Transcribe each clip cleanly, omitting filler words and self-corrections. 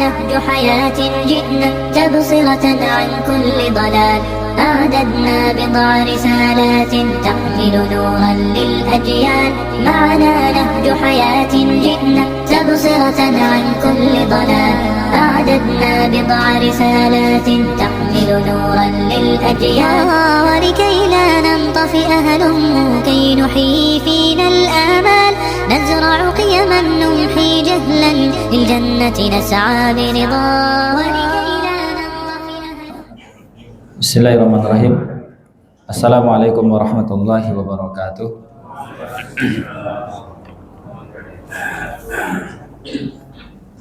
نهج حياة جئنا تبصرة عن كل ضلال أعددنا بضع رسالات تحمل نورا للأجيال معنا نهج حياة جئنا تبصرة عن كل ضلال أعددنا بضع رسالات تحمل نورا للأجيال ولكي لا ننطفئ هلم كي نحيي فينا الآمال نزرع قيما نمحي جهلا للجنة نسعى برضا ولكي لا ننطفئ Bismillahirrahmanirrahim. Assalamualaikum warahmatullahi wabarakatuh.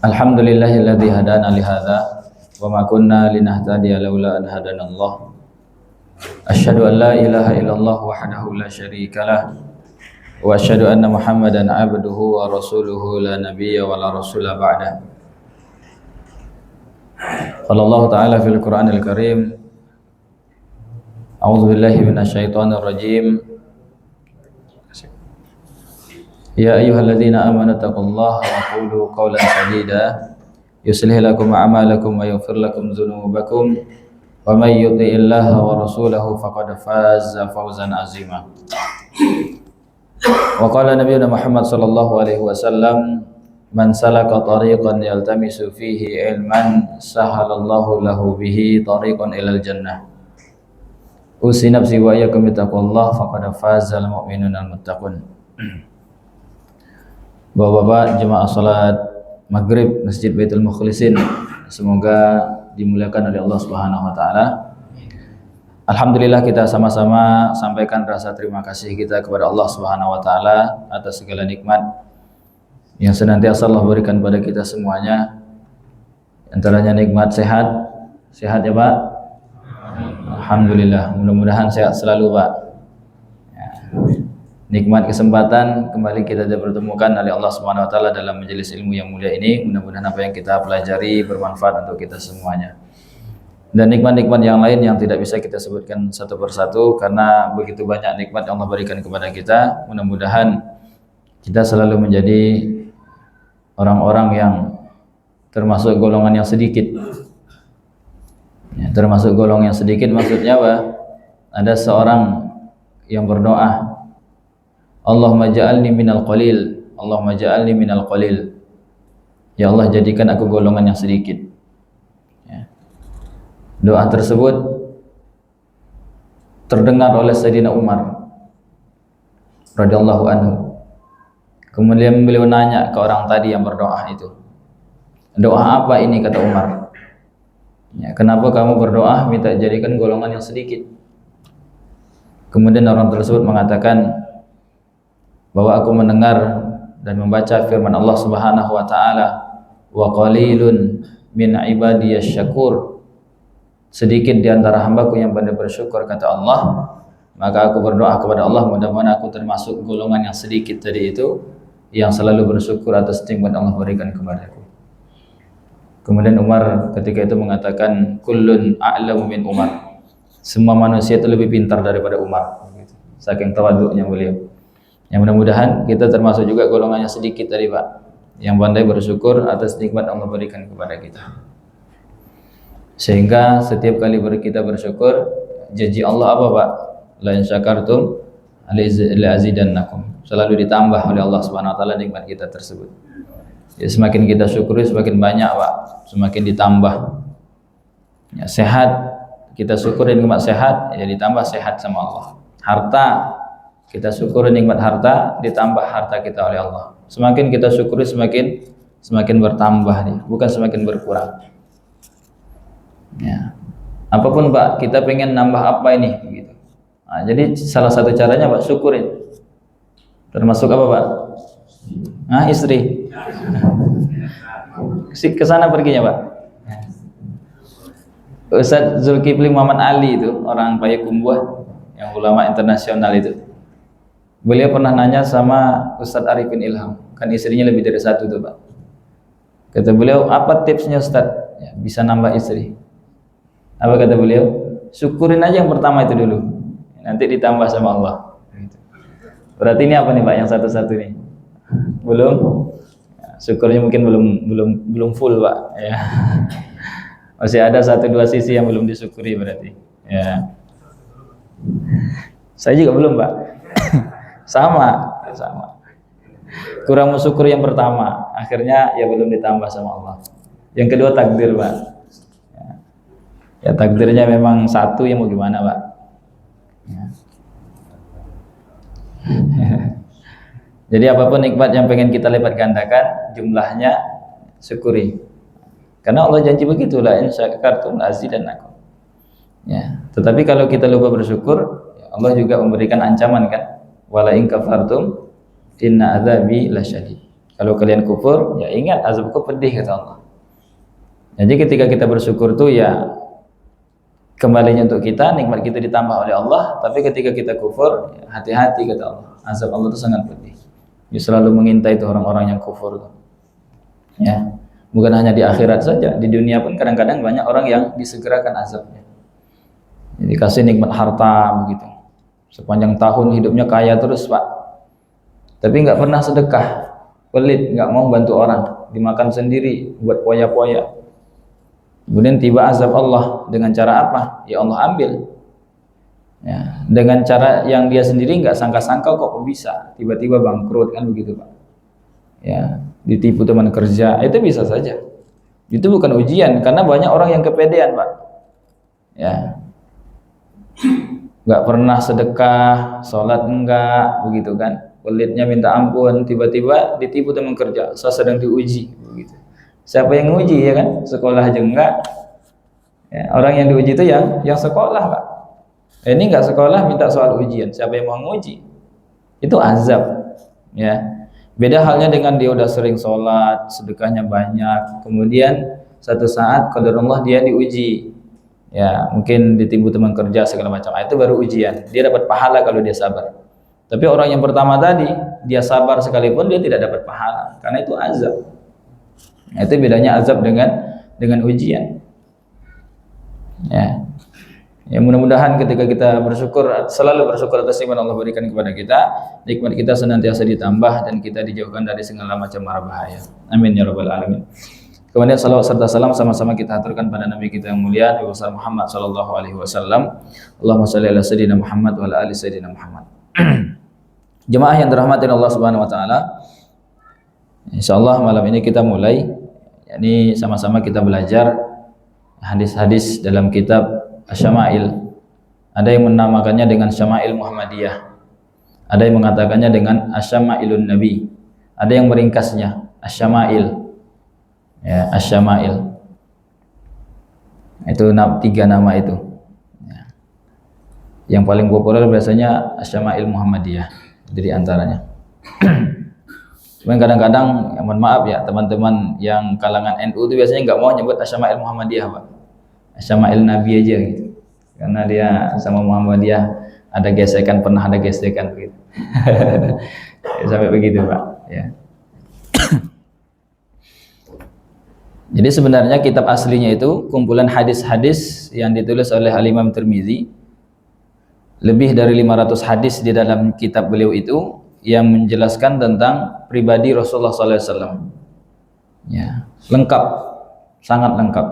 Alhamdulillahilladzi hadana li hadza wa ma kunna linahtadiya laula an hadanallah. Asyhadu an la ilaha illallah wahdahu la syarika lah wa asyhadu anna Muhammadan abduhu wa rasuluhu la nabiyya wa la rasula ba'da. Qala Allah ta'ala fil Qur'anil Karim A'udzu billahi minasyaitonir rajim. Ya ayyuhalladzina amanu taqullaha wa qulu qawlan sadida yuslih lakum a'malakum wa yaghfir lakum dzunubakum wa may yuti'illaha wa rasulahu faqad faza fawzan 'azima. Wa qala nabiyyuna Muhammad sallallahu alaihi wasallam man salaka tariqan yaltamisu fihi ilman sahalallahu lahu bihi tariqan ilal jannah. Usi nafsi wa iyyakum bittaqwallah faqad fazal mu'minun al-muttaqun. Bapak-bapak jemaah salat Maghrib Masjid Baitul Mukhlisin, semoga dimuliakan oleh Allah Subhanahu wa taala. Alhamdulillah kita sama-sama sampaikan rasa terima kasih kita kepada Allah Subhanahu wa taala atas segala nikmat yang senantiasa Allah berikan kepada kita semuanya. Antaranya nikmat sehat. Sehat ya, Pak? Alhamdulillah, mudah-mudahan sehat selalu, Pak. Ya. Nikmat kesempatan kembali kita dipertemukan oleh Allah Subhanahu wa taala dalam majelis ilmu yang mulia ini. Mudah-mudahan apa yang kita pelajari bermanfaat untuk kita semuanya. Dan nikmat-nikmat yang lain yang tidak bisa kita sebutkan satu persatu karena begitu banyak nikmat yang Allah berikan kepada kita. Mudah-mudahan kita selalu menjadi orang-orang yang termasuk golongan yang sedikit. Ya, termasuk golongan yang sedikit maksudnya apa? Ada seorang yang berdoa, Allahumma ja'alni minal qalil, Allahumma ja'alni minal qalil. Ya Allah, jadikan aku golongan yang sedikit. Ya. Doa tersebut terdengar oleh Sayyidina Umar radhiyallahu anhu. Kemudian beliau nanya ke orang tadi yang berdoa itu, doa apa ini, kata Umar? Ya, kenapa kamu berdoa minta jadikan golongan yang sedikit? Kemudian orang tersebut mengatakan bahwa aku mendengar dan membaca firman Allah Subhanahu wa taala, wa qalilun min ibadiyasy syakur. Sedikit di antara hambaku yang pandai bersyukur, kata Allah. Maka aku berdoa kepada Allah, mudah-mudahan aku termasuk golongan yang sedikit tadi itu yang selalu bersyukur atas nikmat Allah berikan kepadaku. Kemudian Umar ketika itu mengatakan, kullun a'lamu min Umar. Semua manusia itu lebih pintar daripada Umar. Saking tawaduknya beliau. Yang mudah-mudahan kita termasuk juga golongannya sedikit tadi, Pak, yang pandai bersyukur atas nikmat Allah berikan kepada kita. Sehingga setiap kali kita bersyukur, janji Allah apa, Pak? La in syakartum la azidannakum. Selalu ditambah oleh Allah Subhanahu wa taala nikmat kita tersebut. Ya, semakin kita syukuri semakin banyak, Pak, semakin ditambah. Ya, sehat, kita syukuri nikmat sehat, ya ditambah sehat sama Allah. Harta, kita syukuri nikmat harta, ditambah harta kita oleh Allah. Semakin kita syukuri semakin bertambah nih, bukan semakin berkurang. Ya. Apapun, Pak, kita pengen nambah apa ini gitu. Nah, jadi salah satu caranya, Pak, syukurin. Termasuk apa, Pak? Nah, istri. Ke sana perginya, Pak. Ustaz Zulkifli Muhammad Ali itu orang Payakumbuh yang ulama internasional itu. Beliau pernah nanya sama Ustaz Arifin Ilham, kan istrinya lebih dari satu tuh, Pak. Kata beliau, apa tipsnya Ustaz? Ya, bisa nambah istri. Apa kata beliau? Syukurin aja yang pertama itu dulu, nanti ditambah sama Allah. Berarti ini apa nih, Pak, yang satu-satu nih? Belum? syukurnya mungkin belum full Pak ya. Masih ada 1-2 sisi yang belum disyukuri berarti ya. Saya juga belum Pak. sama kurang bersyukur yang pertama, akhirnya ya belum ditambah sama Allah. Yang kedua takdir Pak ya, takdirnya memang satu, yang mau gimana Pak ya. Jadi apapun nikmat yang pengen kita lipat gandakan jumlahnya, syukuri. Karena Allah janji begitu, la in syakartum la azidannakum. Ya, tetapi kalau kita lupa bersyukur, Allah juga memberikan ancaman kan, wala in kafartum inna adzabi lasyadid. Kalau kalian kufur, ya ingat azabku pedih kata Allah. Jadi ketika kita bersyukur tuh ya kembalinya untuk kita, nikmat kita ditambah oleh Allah. Tapi ketika kita kufur, ya hati-hati kata Allah, azab Allah itu sangat pedih. Dia selalu mengintai itu orang-orang yang kufur tuh. Ya, bukan hanya di akhirat saja, di dunia pun kadang-kadang banyak orang yang disegerakan azabnya. Jadi kasih nikmat harta begitu, sepanjang tahun hidupnya kaya terus Pak, tapi nggak pernah sedekah, pelit, nggak mau bantu orang, dimakan sendiri, buat poya-poya. Kemudian tiba azab Allah dengan cara apa? Ya Allah ambil. Ya, dengan cara yang dia sendiri nggak sangka-sangka kok bisa tiba-tiba bangkrut kan begitu Pak. Ya, ditipu teman kerja, itu bisa saja. Itu bukan ujian, karena banyak orang yang kepedean Pak. Ya, nggak pernah sedekah, sholat enggak, begitu kan? Pelitnya minta ampun, tiba-tiba ditipu teman kerja, saya sedang diuji, begitu. Siapa yang nguji ya kan? Sekolah aja enggak. Ya, orang yang diuji itu yang sekolah Pak. Ini nggak sekolah minta soal ujian, siapa yang mau nguji? Itu azab. Ya, beda halnya dengan dia udah sering sholat, sedekahnya banyak, kemudian satu saat qadarullah dia diuji. Ya, mungkin ditipu teman kerja segala macam. Itu baru ujian. Dia dapat pahala kalau dia sabar. Tapi orang yang pertama tadi, dia sabar sekalipun dia tidak dapat pahala, karena itu azab. Itu bedanya azab dengan ujian. Ya. Ya, mudah-mudahan ketika kita bersyukur, selalu bersyukur atas nikmat Allah berikan kepada kita, nikmat kita senantiasa ditambah dan kita dijauhkan dari segala macam mara bahaya. Amin ya rabbal alamin. Kemudian salawat serta salam sama-sama kita aturkan pada Nabi kita yang mulia Nabi Muhammad sallallahu alaihi wasallam. Allahumma shalli ala sayyidina Muhammad wa ala ali sayyidina Muhammad. Jemaah yang dirahmati Allah Subhanahu wa taala. Insyaallah malam ini kita mulai, yakni sama-sama kita belajar hadis-hadis dalam kitab Asy-Syama'il. Ada yang menamakannya dengan Syama'il Muhammadiyah, ada yang mengatakannya dengan Asy-Syama'ilun Nabi, ada yang meringkasnya Asy-Syama'il. Ya, Asy-Syama'il. Itu 3 nama itu. Ya. Yang paling populer biasanya Asy-Syama'il Muhammadiyah dari antaranya. Cuman kadang-kadang, ya mohon maaf ya teman-teman yang kalangan NU itu biasanya nggak mau nyebut Asy-Syama'il Muhammadiyah Pak. Asy-Syama'il Nabi aja gitu. Karena dia sama Muhammadiyah ada gesekan, pernah ada gesekan begitu. Sampai begitu Pak ya. Jadi sebenarnya kitab aslinya itu kumpulan hadis-hadis yang ditulis oleh Al-Imam Tirmizi. Lebih dari 500 hadis di dalam kitab beliau itu yang menjelaskan tentang pribadi Rasulullah SAW. Ya, lengkap, sangat lengkap.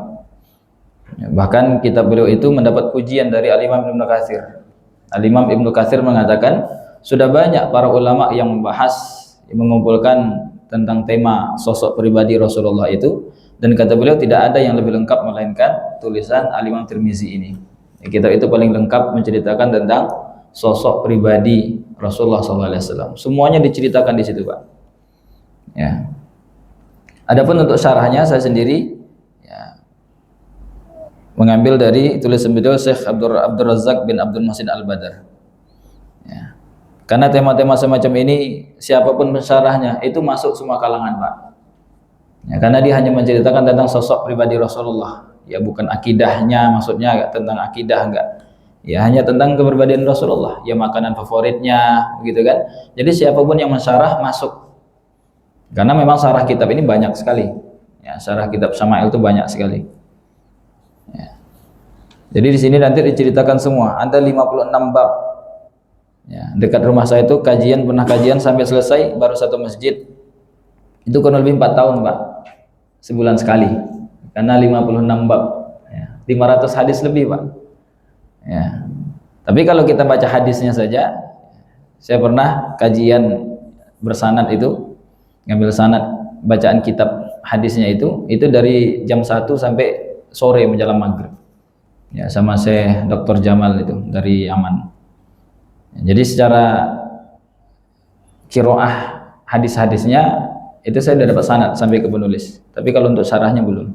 Ya, bahkan kitab beliau itu mendapat pujian dari Al-Imam Ibnu Katsir. Al-Imam Ibnu Katsir mengatakan sudah banyak para ulama yang membahas, yang mengumpulkan tentang tema sosok pribadi Rasulullah itu, dan kata beliau tidak ada yang lebih lengkap melainkan tulisan Al-Imam Tirmizi ini. Ya, kitab itu paling lengkap menceritakan tentang sosok pribadi Rasulullah SAW. Semuanya diceritakan di situ Pak. Ya. Adapun untuk syarahnya saya sendiri mengambil dari tulisan beliau Syekh Abdul Razak bin Abdul Muhsin Al-Badar. Ya. Karena tema-tema semacam ini siapapun pensyarahnya itu masuk semua kalangan Pak. Ya, karena dia hanya menceritakan tentang sosok pribadi Rasulullah. Ya bukan akidahnya, maksudnya tentang akidah enggak. Ya hanya tentang kepribadian Rasulullah. Ya makanan favoritnya, gitu kan. Jadi siapapun yang mensyarah masuk. Karena memang syarah kitab ini banyak sekali. Ya, syarah kitab Syama'il itu banyak sekali. Jadi di sini nanti diceritakan semua. Ada 56 bab. Ya, dekat rumah saya itu pernah kajian sampai selesai baru 1 masjid. Itu kurang lebih 4 tahun Pak, sebulan sekali, karena 56 bab ya, 500 hadis lebih Pak ya. Tapi kalau kita baca hadisnya saja, saya pernah kajian bersanad itu, ngambil sanad bacaan kitab hadisnya itu dari jam 1 sampai sore menjelang maghrib ya, sama Syekh Dr. Jamal itu dari Yaman. Jadi secara qiraah hadis-hadisnya itu saya sudah dapat sanad sampai ke penulis, tapi kalau untuk syarahnya belum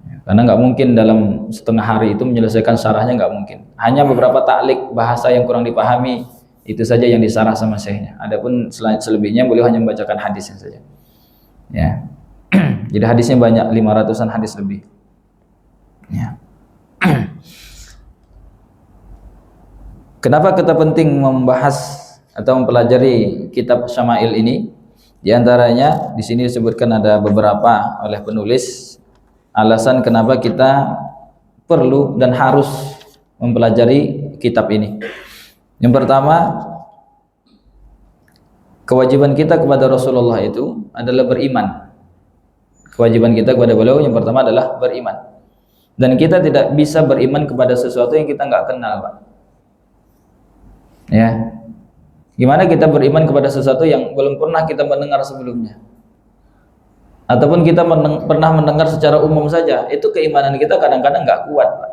ya, karena nggak mungkin dalam setengah hari itu menyelesaikan syarahnya, nggak mungkin. Hanya beberapa taklik bahasa yang kurang dipahami itu saja yang disarah sama syekhnya. Adapun selebihnya beliau hanya membacakan hadisnya saja ya. Jadi hadisnya banyak, 500-an hadis lebih ya. Kenapa kita penting membahas atau mempelajari kitab Syama'il ini? Di antaranya di sini disebutkan ada beberapa oleh penulis alasan kenapa kita perlu dan harus mempelajari kitab ini. Yang pertama, kewajiban kita kepada Rasulullah itu adalah beriman. Kewajiban kita kepada beliau yang pertama adalah beriman. Dan kita tidak bisa beriman kepada sesuatu yang kita nggak kenal, Pak. Ya. Gimana kita beriman kepada sesuatu yang belum pernah kita mendengar sebelumnya? Ataupun kita pernah mendengar secara umum saja, itu keimanan kita kadang-kadang nggak kuat, Pak.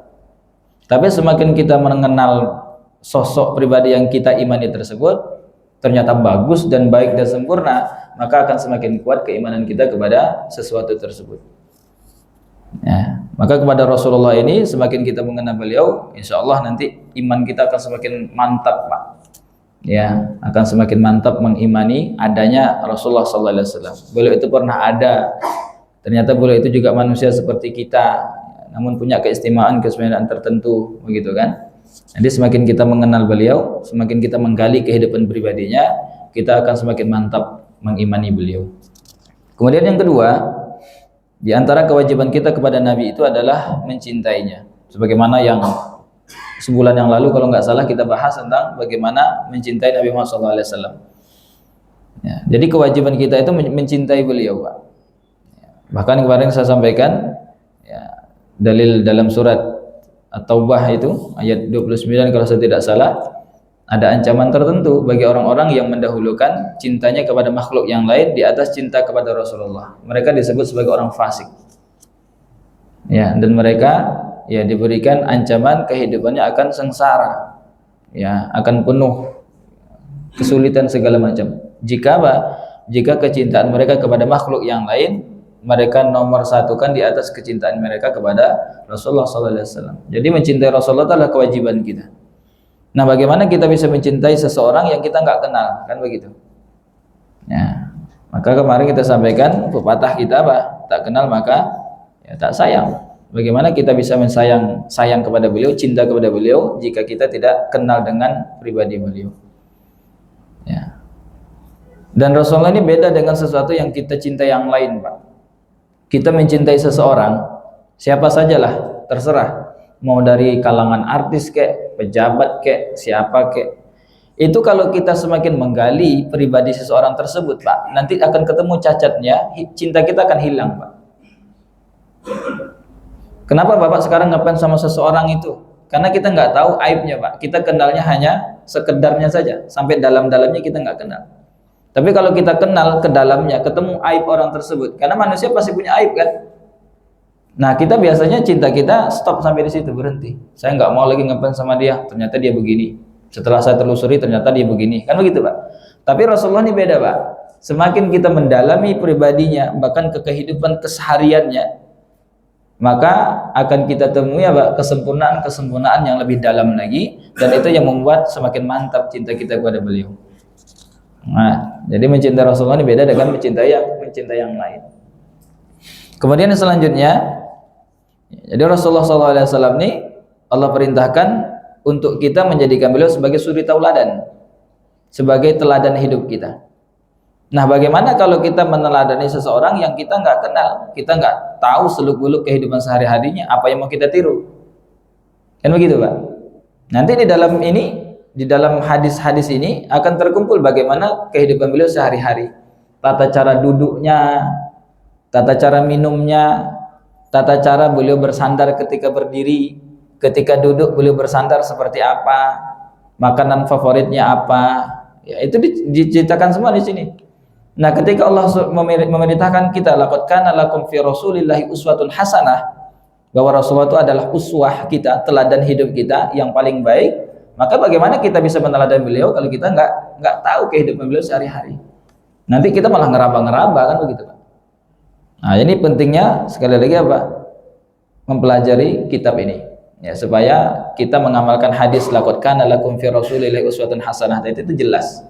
Tapi semakin kita mengenal sosok pribadi yang kita imani tersebut ternyata bagus dan baik dan sempurna, maka akan semakin kuat keimanan kita kepada sesuatu tersebut ya. Maka kepada Rasulullah ini semakin kita mengenal beliau, insya Allah nanti iman kita akan semakin mantap, Pak ya, akan semakin mantap mengimani adanya Rasulullah SAW. Beliau itu pernah ada, ternyata beliau itu juga manusia seperti kita, namun punya keistimewaan tertentu, begitu kan. Jadi semakin kita mengenal beliau, semakin kita menggali kehidupan pribadinya, kita akan semakin mantap mengimani beliau. Kemudian yang kedua, di antara kewajiban kita kepada Nabi itu adalah mencintainya. Sebagaimana yang sebulan yang lalu kalau nggak salah kita bahas tentang bagaimana mencintai Nabi Muhammad SAW. Ya, jadi kewajiban kita itu mencintai beliau, Pak. Bahkan kemarin saya sampaikan ya, dalil dalam surat At-Taubah itu ayat 29 kalau saya tidak salah, ada ancaman tertentu bagi orang-orang yang mendahulukan cintanya kepada makhluk yang lain di atas cinta kepada Rasulullah. Mereka disebut sebagai orang fasik ya, dan mereka ya diberikan ancaman kehidupannya akan sengsara ya, akan penuh kesulitan segala macam. Jika kecintaan mereka kepada makhluk yang lain mereka nomor satukan di atas kecintaan mereka kepada Rasulullah SAW. Jadi mencintai Rasulullah adalah kewajiban kita. Nah, bagaimana kita bisa mencintai seseorang yang kita nggak kenal, kan begitu? Ya, maka kemarin kita sampaikan pepatah kita apa? Tak kenal maka ya tak sayang. Bagaimana kita bisa sayang kepada beliau, cinta kepada beliau jika kita tidak kenal dengan pribadi beliau? Ya. Dan Rasulullah ini beda dengan sesuatu yang kita cintai yang lain, Pak. Kita mencintai seseorang, siapa sajalah, terserah. Mau dari kalangan artis kek, pejabat kek, siapa kek. Itu kalau kita semakin menggali pribadi seseorang tersebut, Pak, nanti akan ketemu cacatnya, cinta kita akan hilang, Pak. Kenapa Bapak sekarang ngefans sama seseorang itu? Karena kita nggak tahu aibnya, Pak. Kita kenalnya hanya sekedarnya saja, sampai dalam-dalamnya kita nggak kenal. Tapi kalau kita kenal ke dalamnya, ketemu aib orang tersebut, karena manusia pasti punya aib kan. Nah, kita biasanya cinta kita stop sampai di situ, berhenti. Saya nggak mau lagi ngefans sama dia, ternyata dia begini. Setelah saya telusuri, ternyata dia begini. Kan begitu, Pak. Tapi Rasulullah ini beda, Pak. Semakin kita mendalami pribadinya, bahkan ke kehidupan kesehariannya, maka akan kita temui apa? Kesempurnaan yang lebih dalam lagi, dan itu yang membuat semakin mantap cinta kita kepada beliau. Nah, jadi mencintai Rasulullah ini beda dengan mencintai yang lain. Kemudian selanjutnya, jadi Rasulullah SAW ini Allah perintahkan untuk kita menjadikan beliau sebagai suri tauladan, sebagai teladan hidup kita. Nah, bagaimana kalau kita meneladani seseorang yang kita nggak kenal, kita nggak tahu seluk-beluk kehidupan sehari-harinya, apa yang mau kita tiru? Kan begitu, Pak? Nanti di dalam hadis-hadis ini akan terkumpul bagaimana kehidupan beliau sehari-hari. tata cara duduknya, tata cara minumnya, tata cara beliau bersandar ketika berdiri, ketika duduk beliau bersandar seperti apa, makanan favoritnya apa, ya itu diceritakan semua di sini. Nah, ketika Allah memerintahkan kita, laqad kana lakum fi rasulillahi uswatun hasanah, bahwa Rasulullah itu adalah uswah kita, teladan hidup kita yang paling baik, maka bagaimana kita bisa meneladani beliau kalau kita nggak tahu kehidupan beliau sehari-hari? Nanti kita malah ngeraba-ngeraba, kan begitu, Pak. Nah, ini pentingnya sekali lagi apa? Mempelajari kitab ini, ya, supaya kita mengamalkan hadis laqad kana lakum fi rasulillahi uswatun hasanah itu jelas.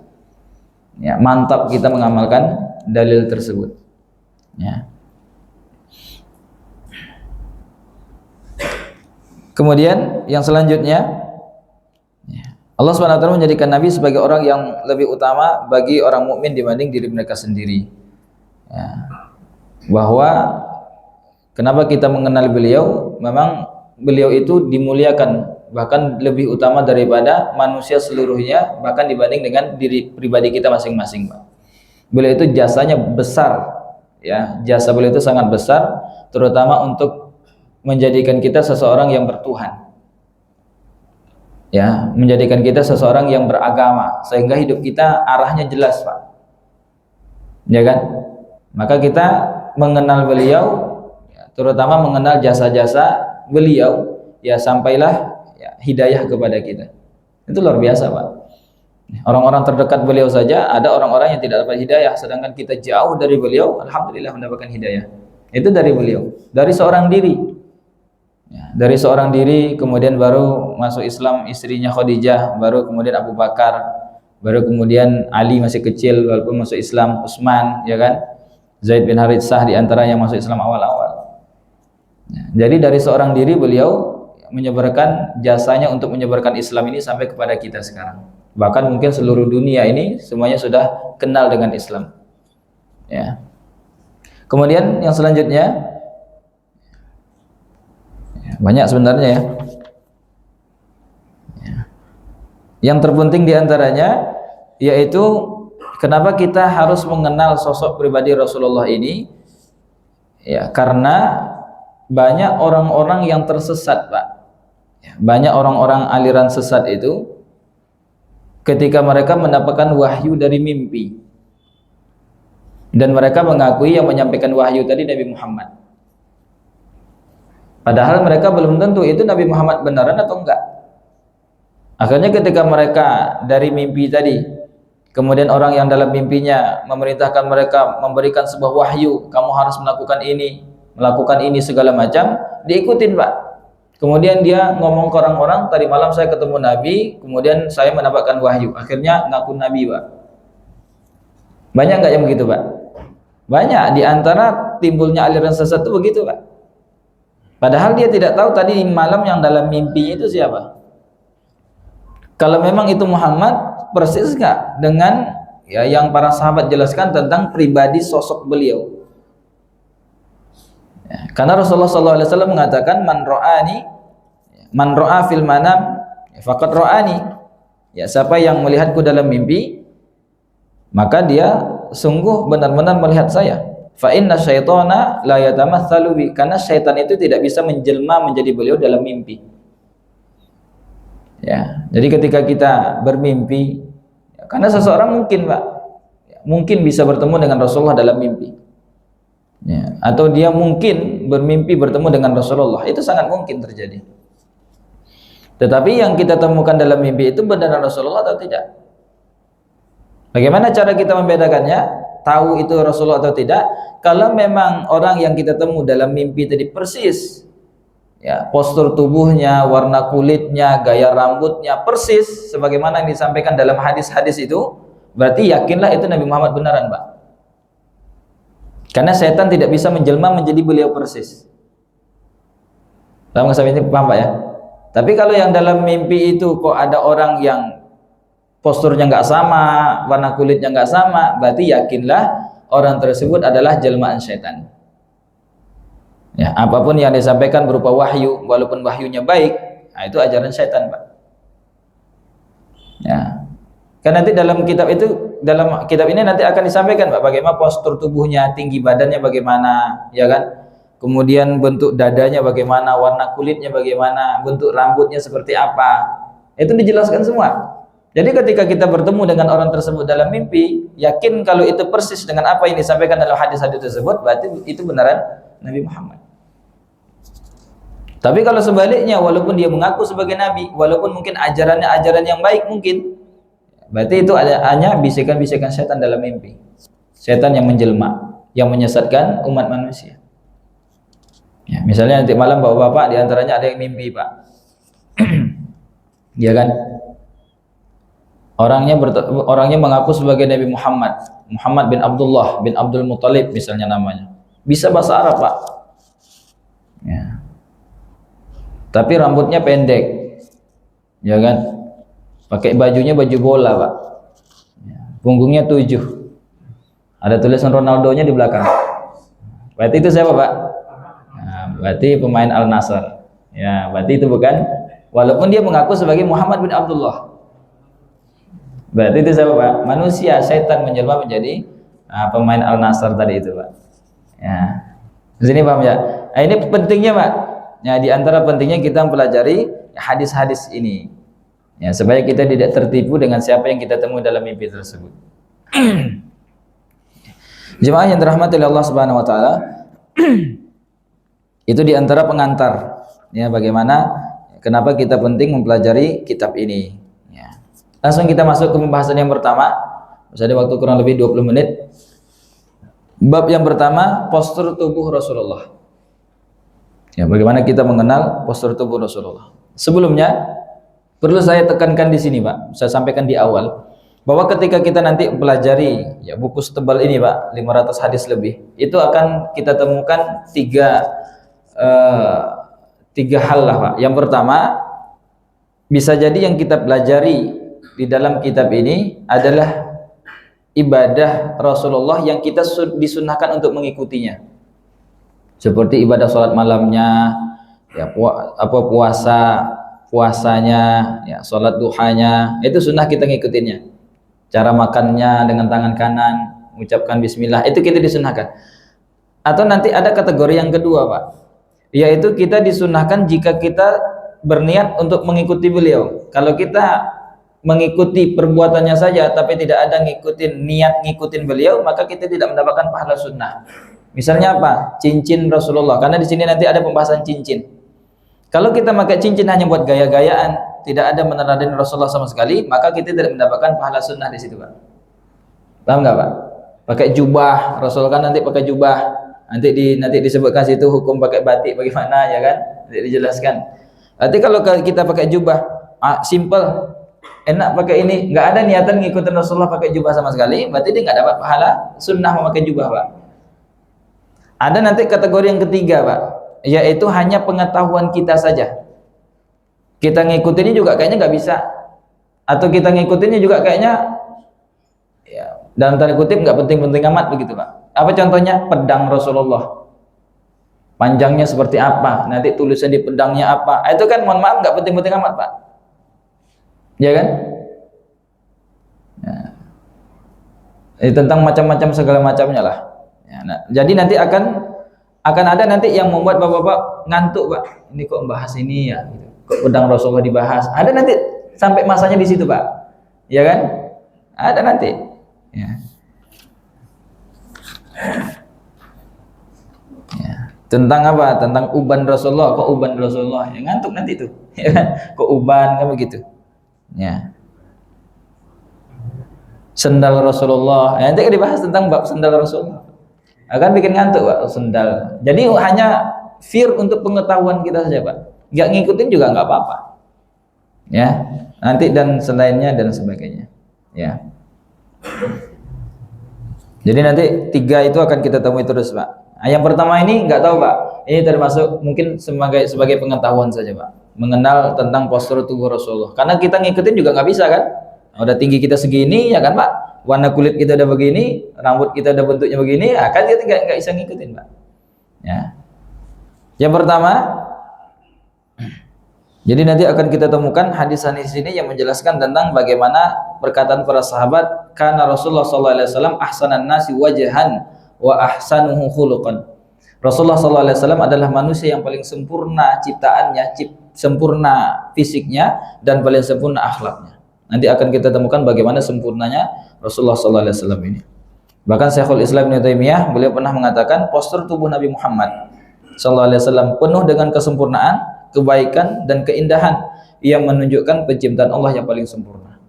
Ya, mantap kita mengamalkan dalil tersebut. Ya. Kemudian yang selanjutnya, ya, Allah SWT menjadikan Nabi sebagai orang yang lebih utama bagi orang mukmin dibanding diri mereka sendiri. Ya. Bahwa kenapa kita mengenal beliau? Memang beliau itu dimuliakan, bahkan lebih utama daripada manusia seluruhnya, bahkan dibanding dengan diri pribadi kita masing-masing, Pak. Beliau itu jasanya besar, ya, jasa beliau itu sangat besar, terutama untuk menjadikan kita seseorang yang bertuhan, ya, menjadikan kita seseorang yang beragama, sehingga hidup kita arahnya jelas, Pak, ya kan? Maka kita mengenal beliau, ya, terutama mengenal jasa-jasa beliau, ya, sampailah hidayah kepada kita. Itu luar biasa, Pak. Orang-orang terdekat beliau saja ada orang-orang yang tidak dapat hidayah, sedangkan kita jauh dari beliau, alhamdulillah mendapatkan hidayah. Itu dari beliau, dari seorang diri, ya, dari seorang diri, kemudian baru masuk Islam istrinya Khadijah, baru kemudian Abu Bakar, baru kemudian Ali masih kecil walaupun masuk Islam, Utsman, ya kan, Zaid bin Haritsah di antara yang masuk Islam awal-awal. Ya, jadi dari seorang diri beliau menyebarkan jasanya untuk menyebarkan Islam ini sampai kepada kita sekarang. Bahkan mungkin seluruh dunia ini semuanya sudah kenal dengan Islam. Ya. Kemudian yang selanjutnya, banyak sebenarnya, ya. Yang terpenting diantaranya yaitu kenapa kita harus mengenal sosok pribadi Rasulullah ini? Ya, karena banyak orang-orang yang tersesat, Pak. Banyak orang-orang aliran sesat itu ketika mereka mendapatkan wahyu dari mimpi, dan mereka mengakui yang menyampaikan wahyu tadi Nabi Muhammad, padahal mereka belum tentu itu Nabi Muhammad beneran atau enggak. Akhirnya ketika mereka dari mimpi tadi, kemudian orang yang dalam mimpinya memerintahkan mereka memberikan sebuah wahyu, kamu harus melakukan ini segala macam, diikutin, Pak. Kemudian dia ngomong ke orang-orang, tadi malam saya ketemu Nabi, kemudian saya mendapatkan wahyu, akhirnya ngaku Nabi, Pak. Banyak nggak yang begitu, Pak? Banyak. Di antara timbulnya aliran sesat itu begitu, Pak. Padahal dia tidak tahu tadi malam yang dalam mimpinya itu siapa. Kalau memang itu Muhammad, persis nggak dengan ya yang para sahabat jelaskan tentang pribadi sosok beliau. Ya, karena Rasulullah SAW mengatakan man ro'a fil manam faqad ro'ani. Ya, siapa yang melihatku dalam mimpi, maka dia sungguh benar-benar melihat saya. Fa inna syaitana la yatamatsalu bi, karena syaitan itu tidak bisa menjelma menjadi beliau dalam mimpi. Ya, jadi ketika kita bermimpi, ya, karena seseorang mungkin, Pak, ya, mungkin bisa bertemu dengan Rasulullah dalam mimpi. Ya, atau dia mungkin bermimpi bertemu dengan Rasulullah, itu sangat mungkin terjadi. Tetapi yang kita temukan dalam mimpi itu benar Rasulullah atau tidak? Bagaimana cara kita membedakannya? Tahu itu Rasulullah atau tidak? Kalau memang orang yang kita temu dalam mimpi tadi persis, ya, postur tubuhnya, warna kulitnya, gaya rambutnya persis sebagaimana yang disampaikan dalam hadis-hadis itu, berarti yakinlah itu Nabi Muhammad beneran, Pak. Karena setan tidak bisa menjelma menjadi beliau persis. Paham sampai ini, paham, Pak, ya? Tapi kalau yang dalam mimpi itu kok ada orang yang posturnya nggak sama, warna kulitnya nggak sama, berarti yakinlah orang tersebut adalah jelmaan setan. Ya, apapun yang disampaikan berupa wahyu, walaupun wahyunya baik, nah itu ajaran setan, Pak. Ya. Kan nanti dalam kitab ini nanti akan disampaikan Pak, bagaimana postur tubuhnya, tinggi badannya bagaimana, ya kan? Kemudian bentuk dadanya bagaimana, warna kulitnya bagaimana, bentuk rambutnya seperti apa. Itu dijelaskan semua. Jadi ketika kita bertemu dengan orang tersebut dalam mimpi, yakin kalau itu persis dengan apa yang disampaikan dalam hadis-hadis tersebut, berarti itu benaran Nabi Muhammad. Tapi kalau sebaliknya, walaupun dia mengaku sebagai nabi, walaupun mungkin ajarannya ajaran yang baik mungkin, berarti itu hanya bisikan-bisikan setan dalam mimpi. Setan yang menjelma, yang menyesatkan umat manusia. Ya, misalnya nanti malam bapak-bapak diantaranya ada yang mimpi Pak, ya kan? Orangnya mengaku sebagai Nabi Muhammad bin Abdullah bin Abdul Muttalib misalnya namanya. Bisa bahasa Arab Pak. Ya. Tapi rambutnya pendek, ya kan? Pakai bajunya baju bola Pak. Ya. Punggungnya 7. Ada tulisan Ronaldo-nya di belakang. Berarti itu siapa Pak? Nah, berarti pemain Al Nassr. Ya, berarti itu bukan. Walaupun dia mengaku sebagai Muhammad bin Abdullah. Berarti itu siapa Pak? Manusia, setan menjelma menjadi pemain Al Nassr tadi itu Pak. Ya. Di sini paham ya? Nah, ini pentingnya Pak. Ya, di antara pentingnya kita mempelajari hadis-hadis ini. Ya, supaya kita tidak tertipu dengan siapa yang kita temui dalam mimpi tersebut. Jemaah yang dirahmati oleh Allah Subhanahu wa taala, itu di antara pengantar ya bagaimana kenapa kita penting mempelajari kitab ini. Ya. Langsung kita masuk ke pembahasan yang pertama. Masih ada waktu kurang lebih 20 menit. Bab yang pertama, postur tubuh Rasulullah. Ya, bagaimana kita mengenal postur tubuh Rasulullah. Sebelumnya perlu saya tekankan di sini Pak, saya sampaikan di awal bahwa ketika kita nanti mempelajari ya buku setebal ini Pak, 500 hadis lebih, itu akan kita temukan tiga hal lah Pak. Yang pertama, bisa jadi yang kita pelajari di dalam kitab ini adalah ibadah Rasulullah yang kita disunnahkan untuk mengikutinya, seperti ibadah sholat malamnya, ya puasanya, ya sholat duhanya, itu sunnah kita ngikutinnya. Cara makannya dengan tangan kanan, mengucapkan bismillah, itu kita disunnahkan. Atau nanti ada kategori yang kedua Pak, yaitu kita disunnahkan jika kita berniat untuk mengikuti beliau. Kalau kita mengikuti perbuatannya saja tapi tidak ada niat ngikutin beliau, maka kita tidak mendapatkan pahala sunnah. Misalnya apa? Cincin Rasulullah, karena di sini nanti ada pembahasan cincin. Kalau kita pakai cincin hanya buat gaya-gayaan, tidak ada meneladani Rasulullah sama sekali, maka kita tidak mendapatkan pahala sunnah di situ Pak. Paham nggak Pak? Pakai jubah, Rasul kan nanti pakai jubah, nanti disebutkan situ hukum pakai batik bagaimana ya kan? Nanti dijelaskan. Nanti kalau kita pakai jubah, simple, enak pakai ini, nggak ada niatan ngikutin Rasulullah pakai jubah sama sekali, berarti dia nggak dapat pahala sunnah memakai jubah Pak. Ada nanti kategori yang ketiga Pak, yaitu hanya pengetahuan kita saja. Kita ngikutinnya juga kayaknya nggak bisa, atau kita ngikutinnya juga kayaknya ya, dalam tanda kutip nggak penting-penting amat begitu Pak. Apa contohnya? Pedang Rasulullah, panjangnya seperti apa, nanti tulisan di pedangnya apa, itu kan mohon maaf nggak penting-penting amat Pak, ya kan? Ya. Tentang macam-macam segala macamnya lah. Ya, nah, jadi nanti akan ada nanti yang membuat bapak-bapak ngantuk Pak. Ini kok membahas ini ya, gitu. Kok pedang Rasulullah dibahas? Ada nanti sampai masanya di situ Pak, ya kan? Ada nanti. Ya. Ya. Tentang apa? Tentang uban Rasulullah. Kok uban Rasulullah? Ya ngantuk nanti itu. Ya kan? Kok uban kan begitu? Ya. Sendal Rasulullah. Ya, nanti dibahas tentang bab sendal Rasulullah. Akan bikin ngantuk Pak sendal. Jadi hanya fear untuk pengetahuan kita saja Pak. Nggak ngikutin juga nggak apa-apa. Ya, nanti dan selainnya dan sebagainya. Ya. Jadi nanti tiga itu akan kita temui terus Pak. Nah, yang pertama ini nggak tahu Pak. Ini termasuk mungkin sebagai pengetahuan saja Pak. Mengenal tentang postur tubuh Rasulullah. Karena kita ngikutin juga nggak bisa kan. Udah tinggi kita segini ya kan Pak. Warna kulit kita udah begini, rambut kita udah bentuknya begini, ya kan kita nggak bisa ngikutin Pak. Ya. Yang pertama, Jadi nanti akan kita temukan hadis-hadis ini yang menjelaskan tentang bagaimana perkataan para sahabat, karena Rasulullah SAW ahsanan nasi wajhan wa ahsanuhu khuluqan. Rasulullah SAW adalah manusia yang paling sempurna ciptaannya, sempurna fisiknya, dan paling sempurna akhlaknya. Nanti akan kita temukan bagaimana sempurnanya Rasulullah SAW ini. Bahkan Syekhul Islam Ibnu Taimiyah, beliau pernah mengatakan postur tubuh Nabi Muhammad SAW penuh dengan kesempurnaan, kebaikan, dan keindahan yang menunjukkan penciptaan Allah yang paling sempurna.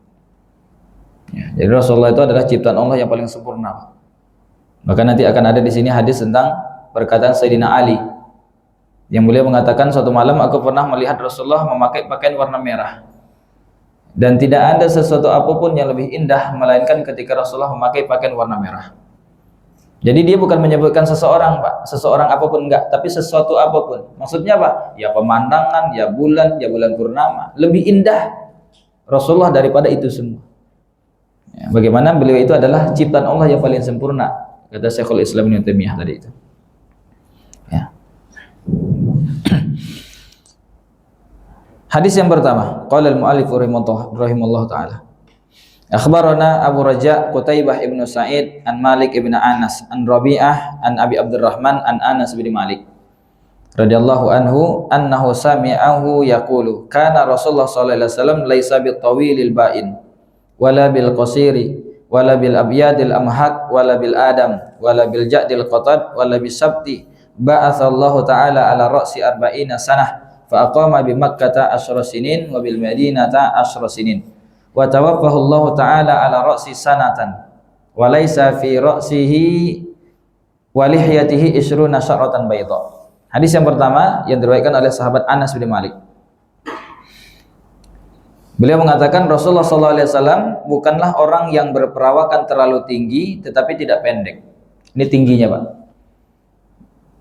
Ya, jadi Rasulullah itu adalah ciptaan Allah yang paling sempurna. Maka nanti akan ada di sini hadis tentang perkataan Sayyidina Ali yang beliau mengatakan, suatu malam aku pernah melihat Rasulullah memakai pakaian warna merah, dan tidak ada sesuatu apapun yang lebih indah melainkan ketika Rasulullah memakai pakaian warna merah. Jadi dia bukan menyebutkan seseorang, Pak, seseorang apapun, enggak, tapi sesuatu apapun. Maksudnya apa? Ya pemandangan, ya bulan purnama. Lebih indah Rasulullah daripada itu semua. Ya, bagaimana beliau itu adalah ciptaan Allah yang paling sempurna, kata Syekhul Islam Ibnu Taimiyah tadi itu. Ya. Hadis yang pertama, qala al-mu'allif rahimallahu taala. Akhbarana Abu Raja Qutaibah ibnu Sa'id an Malik ibnu Anas an Rabi'ah an Abi Abdurrahman an Anas bin Malik radhiyallahu anhu annahu sami'ahu yaqulu kana Rasulullah sallallahu alaihi wasallam laisa bil tawilil ba'in wala bil qasiri wala bil abyadil amhaq wala bil adam wala bil ja'dil qatad wala bis sabti ba'atsallahu ta'ala ala ra'si arba'ina sanah fa aqama bi Makkah 10 sinin wa bil Madinah 10 sinin wa tawaffahu Allah Ta'ala ala ra'si sanatan wa laisa fi ra'sihi wa lihyatihi 20 sya'ratan bayda. Hadis yang pertama yang diriwayatkan oleh sahabat Anas bin Malik. Beliau mengatakan Rasulullah SAW bukanlah orang yang berperawakan terlalu tinggi tetapi tidak pendek. Ini tingginya, Pak.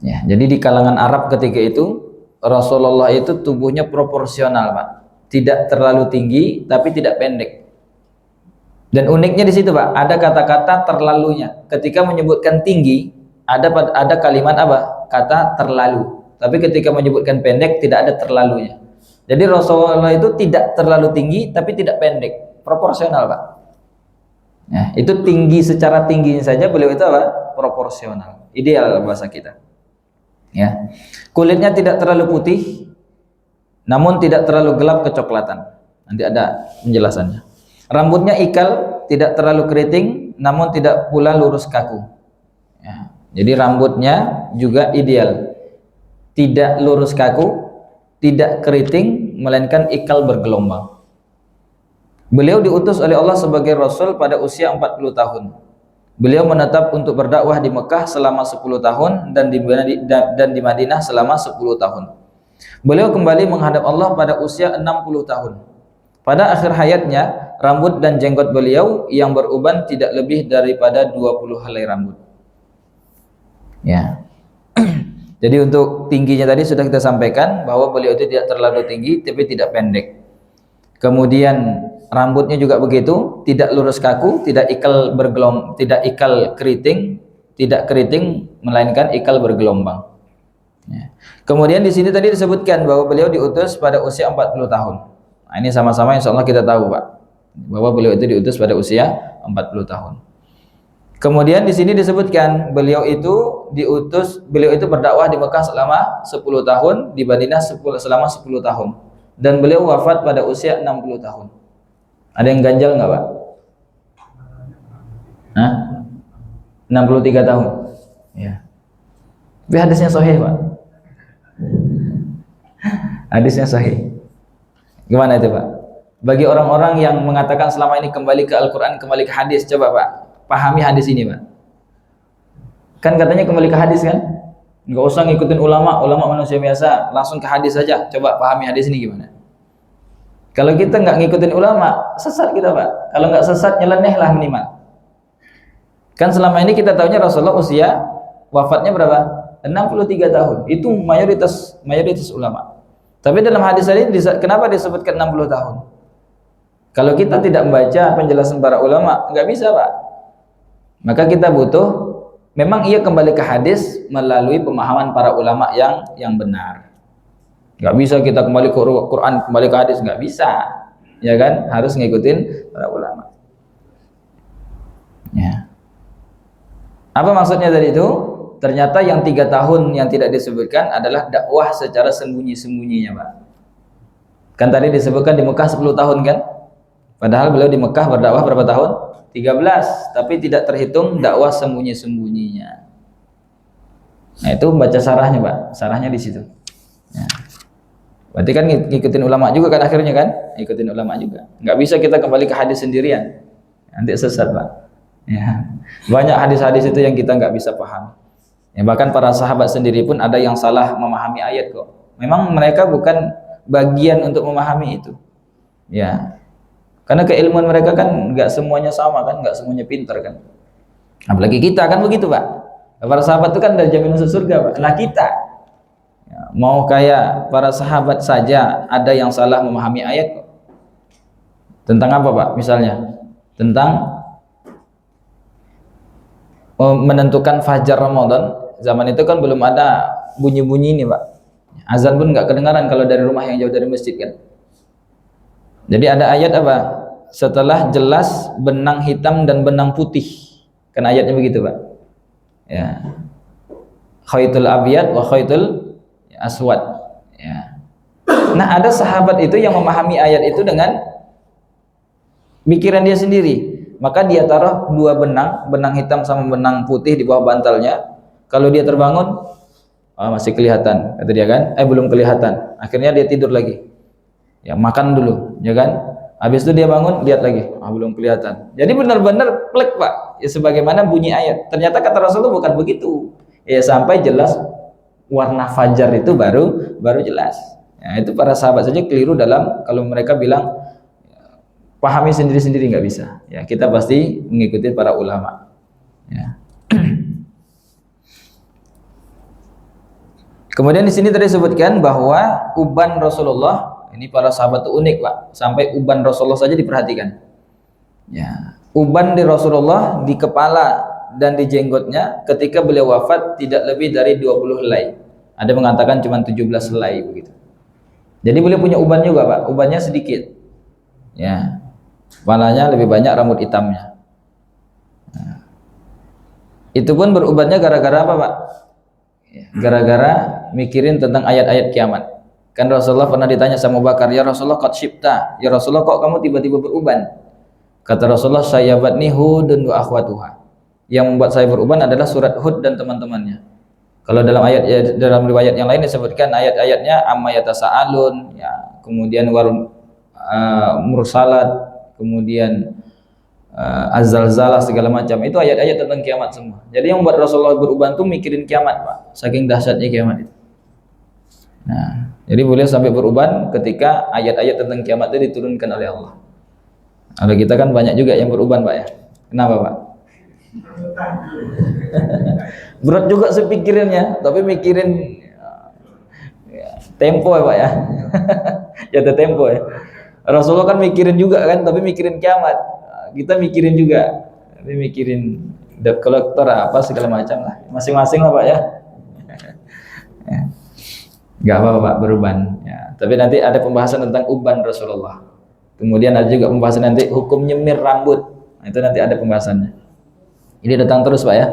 Ya, jadi di kalangan Arab ketika itu Rasulullah itu tubuhnya proporsional, Pak. Tidak terlalu tinggi tapi tidak pendek. Dan uniknya di situ, Pak, ada kata-kata terlalunya. Ketika menyebutkan tinggi, ada kalimat apa? Kata terlalu. Tapi ketika menyebutkan pendek tidak ada terlalunya. Jadi Rasulullah itu tidak terlalu tinggi tapi tidak pendek, proporsional, Pak. Ya, itu tinggi, secara tingginya saja beliau itu apa? Proporsional. Ideal bahasa kita. Ya. Kulitnya tidak terlalu putih, namun tidak terlalu gelap kecoklatan. Nanti ada penjelasannya. Rambutnya ikal, tidak terlalu keriting, namun tidak pula lurus kaku. Ya. Jadi rambutnya juga ideal, tidak lurus kaku, tidak keriting, melainkan ikal bergelombang. Beliau diutus oleh Allah sebagai Rasul pada usia 40 tahun. Beliau menetap untuk berdakwah di Mekah selama 10 tahun dan di Madinah selama 10 tahun. Beliau kembali menghadap Allah pada usia 60 tahun. Pada akhir hayatnya, rambut dan jenggot beliau yang beruban tidak lebih daripada 20 helai rambut. Ya. Jadi untuk tingginya tadi sudah kita sampaikan bahwa beliau itu tidak terlalu tinggi tapi tidak pendek. Kemudian rambutnya juga begitu, tidak lurus kaku, tidak ikal keriting, melainkan ikal bergelombang. Ya. Kemudian di sini tadi disebutkan bahwa beliau diutus pada usia 40 tahun. Nah, ini sama-sama insya Allah kita tahu, Pak, bahwa beliau itu diutus pada usia 40 tahun. Kemudian di sini disebutkan beliau itu berdakwah di Mekah selama 10 tahun, di Madinah selama 10 tahun. Dan beliau wafat pada usia 60 tahun. Ada yang ganjal nggak, Pak? Hah? 63 tahun. Ya. Tapi hadisnya sahih, Pak. Hadisnya sahih. Gimana itu, Pak? Bagi orang-orang yang mengatakan selama ini kembali ke Al-Quran, kembali ke hadis, coba, Pak, pahami hadis ini, Pak. Kan katanya kembali ke hadis, kan? Nggak usah ngikutin ulama manusia biasa, langsung ke hadis saja. Coba pahami hadis ini gimana? Kalau kita nggak ngikutin ulama, sesat kita, Pak. Kalau nggak sesat, nyeleneh lah minimal. Kan selama ini kita tahunya Rasulullah usia wafatnya berapa? 63 tahun. Itu mayoritas ulama. Tapi dalam hadis ini kenapa disebutkan 60 tahun? Kalau kita tidak membaca penjelasan para ulama, nggak bisa, Pak. Maka kita butuh, memang ia kembali ke hadis melalui pemahaman para ulama yang benar. Nggak bisa kita kembali ke Quran, kembali ke hadis, nggak bisa, ya kan? Harus ngikutin para ulama. Ya. Apa maksudnya dari itu? Ternyata yang 3 tahun yang tidak disebutkan adalah dakwah secara sembunyi-sembunyinya, Pak. Kan tadi disebutkan di Mekah 10 tahun kan? Padahal beliau di Mekah berdakwah berapa tahun? 13, tapi tidak terhitung dakwah sembunyi-sembunyinya. Nah, itu baca sarahnya, Pak. Sarahnya di situ. Ya. Berarti kan ngikutin ulama juga kan akhirnya kan? Ngikutin ulama juga. Nggak bisa kita kembali ke hadis sendirian. Nanti sesat, Pak. Ya. Banyak hadis-hadis itu yang kita nggak bisa paham. Ya, bahkan para sahabat sendiri pun ada yang salah memahami ayat kok. Memang mereka bukan bagian untuk memahami itu. Ya. Karena keilmuan mereka kan nggak semuanya sama kan, nggak semuanya pintar kan. Apalagi kita kan begitu, Pak. Para sahabat itu kan dari jamin masuk surga, Pak. Nah kita ya, mau kayak para sahabat saja ada yang salah memahami ayat kok. Tentang apa, Pak? Misalnya tentang menentukan fajar Ramadan. Zaman itu kan belum ada bunyi-bunyi ini, Pak. Azan pun nggak kedengaran kalau dari rumah yang jauh dari masjid kan. Jadi ada ayat apa? Setelah jelas benang hitam dan benang putih. Kan ayatnya begitu, Pak. Ya. Khaytul abyad wa khaytul aswad. Ya. Nah, ada sahabat itu yang memahami ayat itu dengan pikiran dia sendiri. Maka dia taruh 2 benang hitam sama benang putih di bawah bantalnya. Kalau dia terbangun, masih kelihatan, kata dia kan? Belum kelihatan. Akhirnya dia tidur lagi. Ya, makan dulu, ya kan? Habis itu dia bangun, lihat lagi, belum kelihatan. Jadi benar-benar plek, Pak. Ya, sebagaimana bunyi ayat. Ternyata kata Rasulullah bukan begitu. Ya, sampai jelas warna fajar itu baru jelas. Ya, itu para sahabat saja keliru dalam kalau mereka bilang pahami sendiri-sendiri, nggak bisa. Ya, kita pasti mengikuti para ulama. Ya. Kemudian di sini tadi disebutkan bahwa uban Rasulullah, ini para sahabat itu unik, Pak. Sampai uban Rasulullah saja diperhatikan. Ya, uban di Rasulullah di kepala dan di jenggotnya ketika beliau wafat tidak lebih dari 20 helai. Ada mengatakan cuma 17 helai begitu. Jadi beliau punya uban juga, Pak. Ubannya sedikit. Ya. Kepalanya lebih banyak rambut hitamnya. Nah, itu pun berubannya gara-gara apa, Pak? Gara-gara mikirin tentang ayat-ayat kiamat. Kan Rasulullah pernah ditanya sama Abu Bakar, "Ya Rasulullah, qad syibta." Ya Rasulullah, kok kamu tiba-tiba beruban? Kata Rasulullah, "Sayyabatni Hudun wa akhwatuha." Yang membuat saya beruban adalah surat Hud dan teman-temannya. Kalau dalam dalam riwayat yang lain disebutkan ayat-ayatnya amma yatasaalun, ya, kemudian mursalat, kemudian az-zalzalah, segala macam. Itu ayat-ayat tentang kiamat semua. Jadi yang membuat Rasulullah beruban tuh mikirin kiamat, Pak. Saking dahsyatnya kiamat itu. Nah, jadi boleh sampai beruban ketika ayat-ayat tentang kiamat itu diturunkan oleh Allah. Ada kita kan banyak juga yang beruban, Pak ya. Kenapa, Pak? Berat juga sepikirannya, tapi mikirin tempo ya, Pak ya. Jatuh tempo ya. Rasulullah kan mikirin juga kan, tapi mikirin kiamat. Kita mikirin juga, tapi mikirin debt collector apa segala macam lah. Masing-masing lah, Pak ya. Gak apa-apa, Pak, beruban. Ya. Tapi nanti ada pembahasan tentang uban Rasulullah. Kemudian ada juga pembahasan nanti hukum nyemir rambut. Nah, itu nanti ada pembahasannya. Ini datang terus, Pak ya.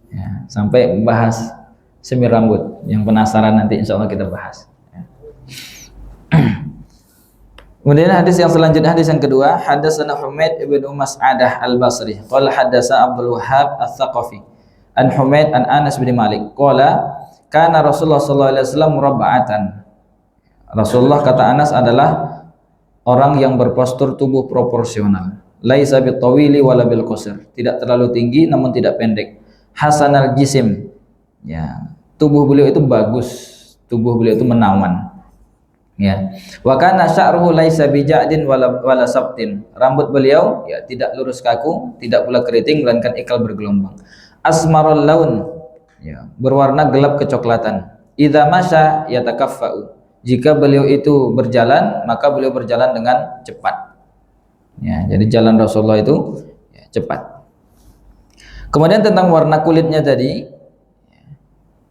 Ya, sampai membahas semir rambut. Yang penasaran nanti insya Allah kita bahas. Ya. Kemudian hadis yang selanjutnya, hadis yang kedua, hadatsana Humaid ibnu Mas'adah al-Basri qala hadatsana Abdul Wahhab al-Thaqafi an Humaid an Anas bin Malik qala kana Rasulullah sallallahu alaihi wasallam murabba'atan. Rasulullah, kata Anas, adalah orang yang berpostur tubuh proporsional. Laisa bitawili wala bil qasir, tidak terlalu tinggi namun tidak pendek. Hasanal jisim, ya, tubuh beliau itu bagus, tubuh beliau itu menawan. Ya, wa kana sya'ruhu laisa bija'din wala sabtin. Rambut beliau ya tidak lurus kaku, tidak pula keriting, melainkan ikal bergelombang. Asmarul laun, ya, berwarna gelap kecoklatan. Idza masya yatakaffa'u. Jika beliau itu berjalan, maka beliau berjalan dengan cepat. Ya, jadi jalan Rasulullah itu ya, cepat. Kemudian tentang warna kulitnya tadi,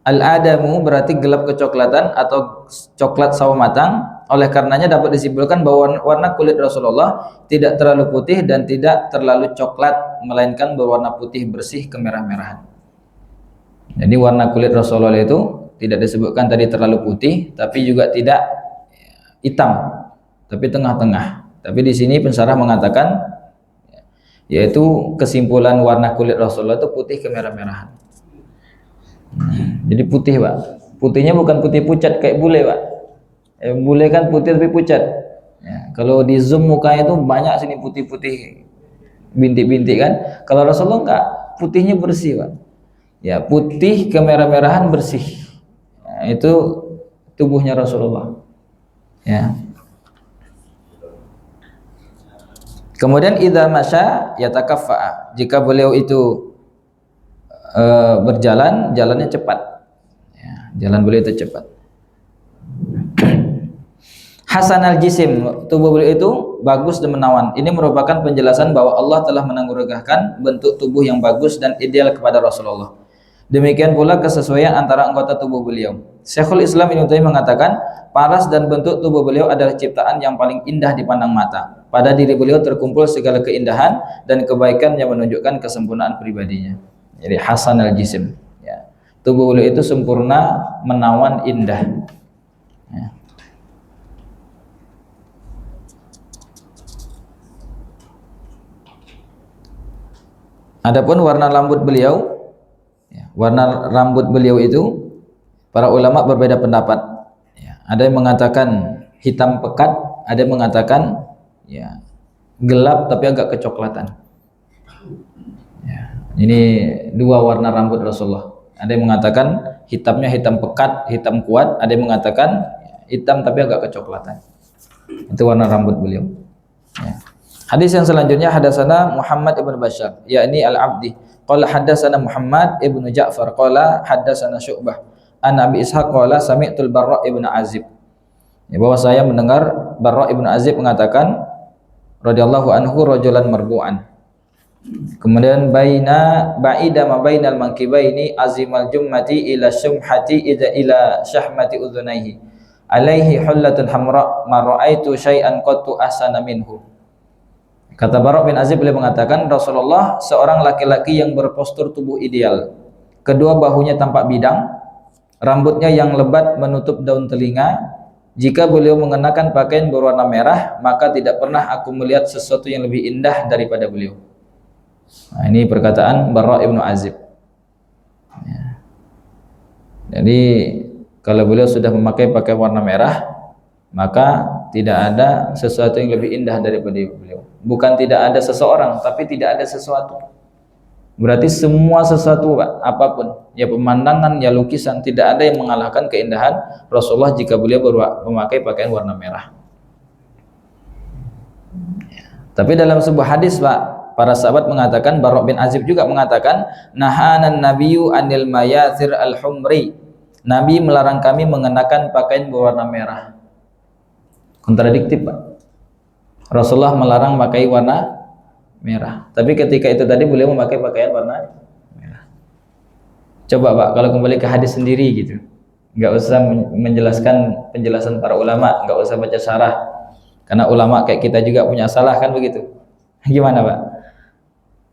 Al-adamu berarti gelap kecoklatan atau coklat sawo matang. Oleh karenanya dapat disimpulkan bahwa warna kulit Rasulullah tidak terlalu putih dan tidak terlalu coklat, melainkan berwarna putih bersih kemerah-merahan. Jadi warna kulit Rasulullah itu tidak disebutkan tadi terlalu putih, tapi juga tidak hitam, tapi tengah-tengah. Tapi di sini pensarah mengatakan, yaitu kesimpulan warna kulit Rasulullah itu putih kemerah-merahan. Jadi putih, Pak. Putihnya bukan putih pucat kayak bule, Pak. Bule kan putih tapi pucat. Ya, kalau di zoom mukanya itu banyak sini putih-putih, bintik-bintik kan. Kalau Rasulullah enggak, putihnya bersih, Pak. Ya, putih kemerah-merahan bersih. Ya, itu tubuhnya Rasulullah. Ya. Kemudian idza masya yatakaffa. Jika beliau itu berjalan, jalannya cepat. Ya, jalan beliau itu cepat. Hasanal jisim, tubuh beliau itu bagus dan menawan. Ini merupakan penjelasan bahwa Allah telah menganugerahkan bentuk tubuh yang bagus dan ideal kepada Rasulullah. Demikian pula kesesuaian antara anggota tubuh beliau. Syekhul Islam Ibnu Taimiyah mengatakan, paras dan bentuk tubuh beliau adalah ciptaan yang paling indah dipandang mata. Pada diri beliau terkumpul segala keindahan dan kebaikan yang menunjukkan kesempurnaan pribadinya. Jadi hasanal jisim. Ya. Tubuh beliau itu sempurna, menawan, indah. Ya. Adapun warna rambut beliau, warna rambut beliau itu para ulama berbeda pendapat. Ada yang mengatakan hitam pekat, ada yang mengatakan gelap tapi agak kecoklatan. Ini dua warna rambut Rasulullah. Ada yang mengatakan hitamnya hitam pekat, hitam kuat. Ada yang mengatakan hitam tapi agak kecoklatan. Itu warna rambut beliau. Hadis yang selanjutnya, hadatsana Muhammad ibn Bashar, yakni Al-Abdi. Qala hadatsana Muhammad ibn Ja'far qala hadatsana Syu'bah an Abi Ishaq qala sami'tul Barra ibn Azib. Bahwa saya mendengar Barra ibn Azib mengatakan radhiyallahu anhu rajulan marbu'an. Kemudian ba'ida ma bainal mankibaini azimal jummati ila syumhati ila syahmati udhunaihi alaihi hullatun hamra ma ra'aitu syai'an qattu ahsana minhu. Kata Barra bin Azib, beliau mengatakan Rasulullah seorang laki-laki yang berpostur tubuh ideal. Kedua bahunya tampak bidang, rambutnya yang lebat menutup daun telinga. Jika beliau mengenakan pakaian berwarna merah, maka tidak pernah aku melihat sesuatu yang lebih indah daripada beliau. Nah, ini perkataan Barra ibnu Azib. Jadi kalau beliau sudah memakai pakaian warna merah, maka tidak ada sesuatu yang lebih indah daripada beliau. Bukan tidak ada seseorang, tapi tidak ada sesuatu. Berarti semua sesuatu, Pak, apapun, ya pemandangan, ya lukisan, tidak ada yang mengalahkan keindahan Rasulullah jika beliau memakai pakaian warna merah. Tapi dalam sebuah hadis, Pak, para sahabat mengatakan, Barra bin Azib juga mengatakan, nahanan nabiyyu anil mayathir al-humri. Nabi melarang kami mengenakan pakaian berwarna merah. Kontradiktif, Pak. Rasulullah melarang pakai warna merah, tapi ketika itu tadi beliau memakai pakaian warna merah. Coba, Pak, kalau kembali ke hadis sendiri gitu, nggak usah menjelaskan penjelasan para ulama, nggak usah baca syarah, karena ulama kayak kita juga punya salah kan begitu. Gimana, Pak?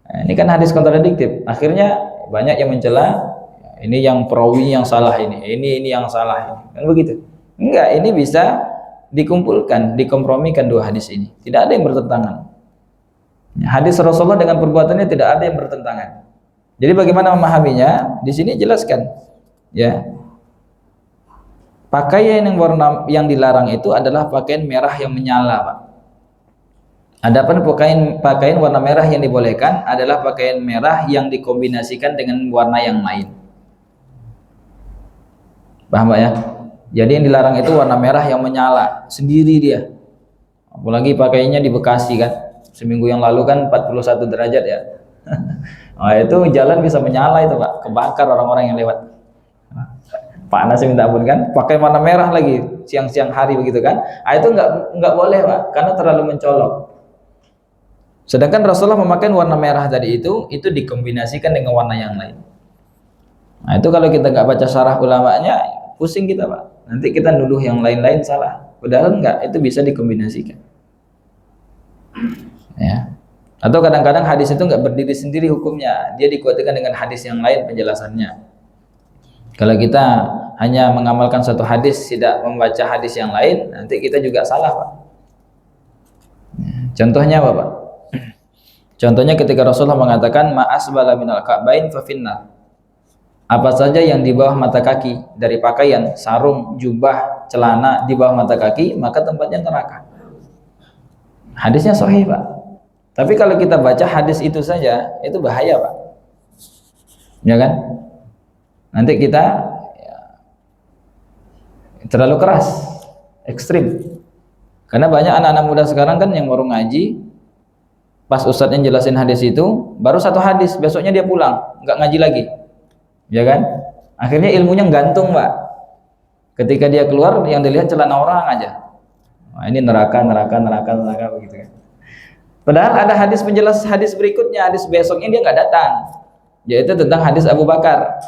Nah, ini kan hadis kontradiktif. Akhirnya banyak yang mencela, ini yang perawi yang salah, ini yang salah, kan begitu. Enggak, ini bisa dikumpulkan, dikompromikan dua hadis ini. Tidak ada yang bertentangan. Hadis Rasulullah dengan perbuatannya tidak ada yang bertentangan. Jadi bagaimana memahaminya? Di sini jelaskan, ya. Pakaian yang warna yang dilarang itu adalah pakaian merah yang menyala, Pak. Adapun pakaian warna merah yang dibolehkan adalah pakaian merah yang dikombinasikan dengan warna yang lain. Paham, Pak, ya? Jadi yang dilarang itu warna merah yang menyala sendiri dia. Apalagi pakainya di Bekasi kan. Seminggu yang lalu kan 41 derajat ya. Nah, itu jalan bisa menyala itu, Pak. Kebakar orang-orang yang lewat. Panas minta ampun kan. Pakai warna merah lagi siang-siang hari begitu kan. Nah, itu enggak boleh, Pak, karena terlalu mencolok. Sedangkan Rasulullah memakai warna merah tadi itu dikombinasikan dengan warna yang lain. Nah, itu kalau kita nggak baca syarah ulamanya, pusing kita Pak. Nanti kita nuduh yang lain-lain salah. Padahal enggak, itu bisa dikombinasikan. Ya. Atau kadang-kadang hadis itu nggak berdiri sendiri hukumnya, dia dikuatkan dengan hadis yang lain penjelasannya. Kalau kita hanya mengamalkan satu hadis, tidak membaca hadis yang lain, nanti kita juga salah Pak. Contohnya apa Pak? Contohnya ketika Rasulullah mengatakan ma'asbala minal ka'bain fa finnar. Apa saja yang di bawah mata kaki dari pakaian, sarung, jubah, celana di bawah mata kaki, maka tempatnya neraka. Hadisnya sahih Pak. Tapi kalau kita baca hadis itu saja, itu bahaya Pak. Ya kan? Nanti kita ya, terlalu keras, ekstrim. Karena banyak anak-anak muda sekarang kan yang baru ngaji, pas ustadznya jelasin hadis itu, baru satu hadis, besoknya dia pulang, nggak ngaji lagi. Ya kan? Akhirnya ilmunya gantung Pak. Ketika dia keluar, yang dilihat celana orang aja. Nah, ini neraka begitu kan. Padahal ada hadis penjelas hadis berikutnya, hadis besoknya dia nggak datang, yaitu tentang hadis Abu Bakar.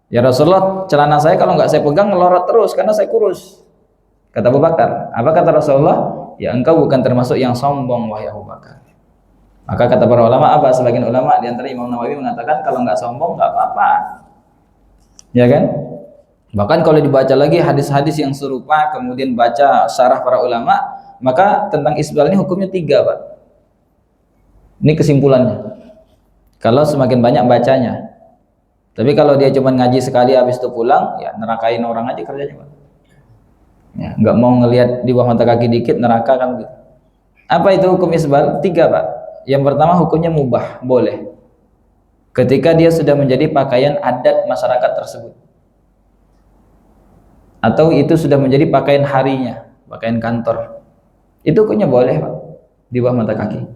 Ya Rasulullah, celana saya kalau nggak saya pegang ngelorot terus karena saya kurus. Kata Abu Bakar. Apa kata Rasulullah? Ya engkau bukan termasuk yang sombong wahai Abu Bakar. Maka kata para ulama apa? Sebagian ulama di antara Imam Nawawi mengatakan kalau nggak sombong nggak apa-apa, ya kan? Bahkan kalau dibaca lagi hadis-hadis yang serupa, kemudian baca syarah para ulama, maka tentang isbal ini hukumnya 3 Pak. Ini kesimpulannya. Kalau semakin banyak bacanya. Tapi kalau dia cuma ngaji sekali habis itu pulang, ya nerakain orang aja kerjanya Pak. Ya, nggak mau ngelihat di bawah mata kaki dikit neraka kan gitu. Apa itu hukum isbal? 3 Pak. Yang pertama hukumnya mubah, boleh. Ketika dia sudah menjadi pakaian adat masyarakat tersebut. Atau itu sudah menjadi pakaian harinya, pakaian kantor. Itu hukumnya boleh Pak, di bawah mata kaki.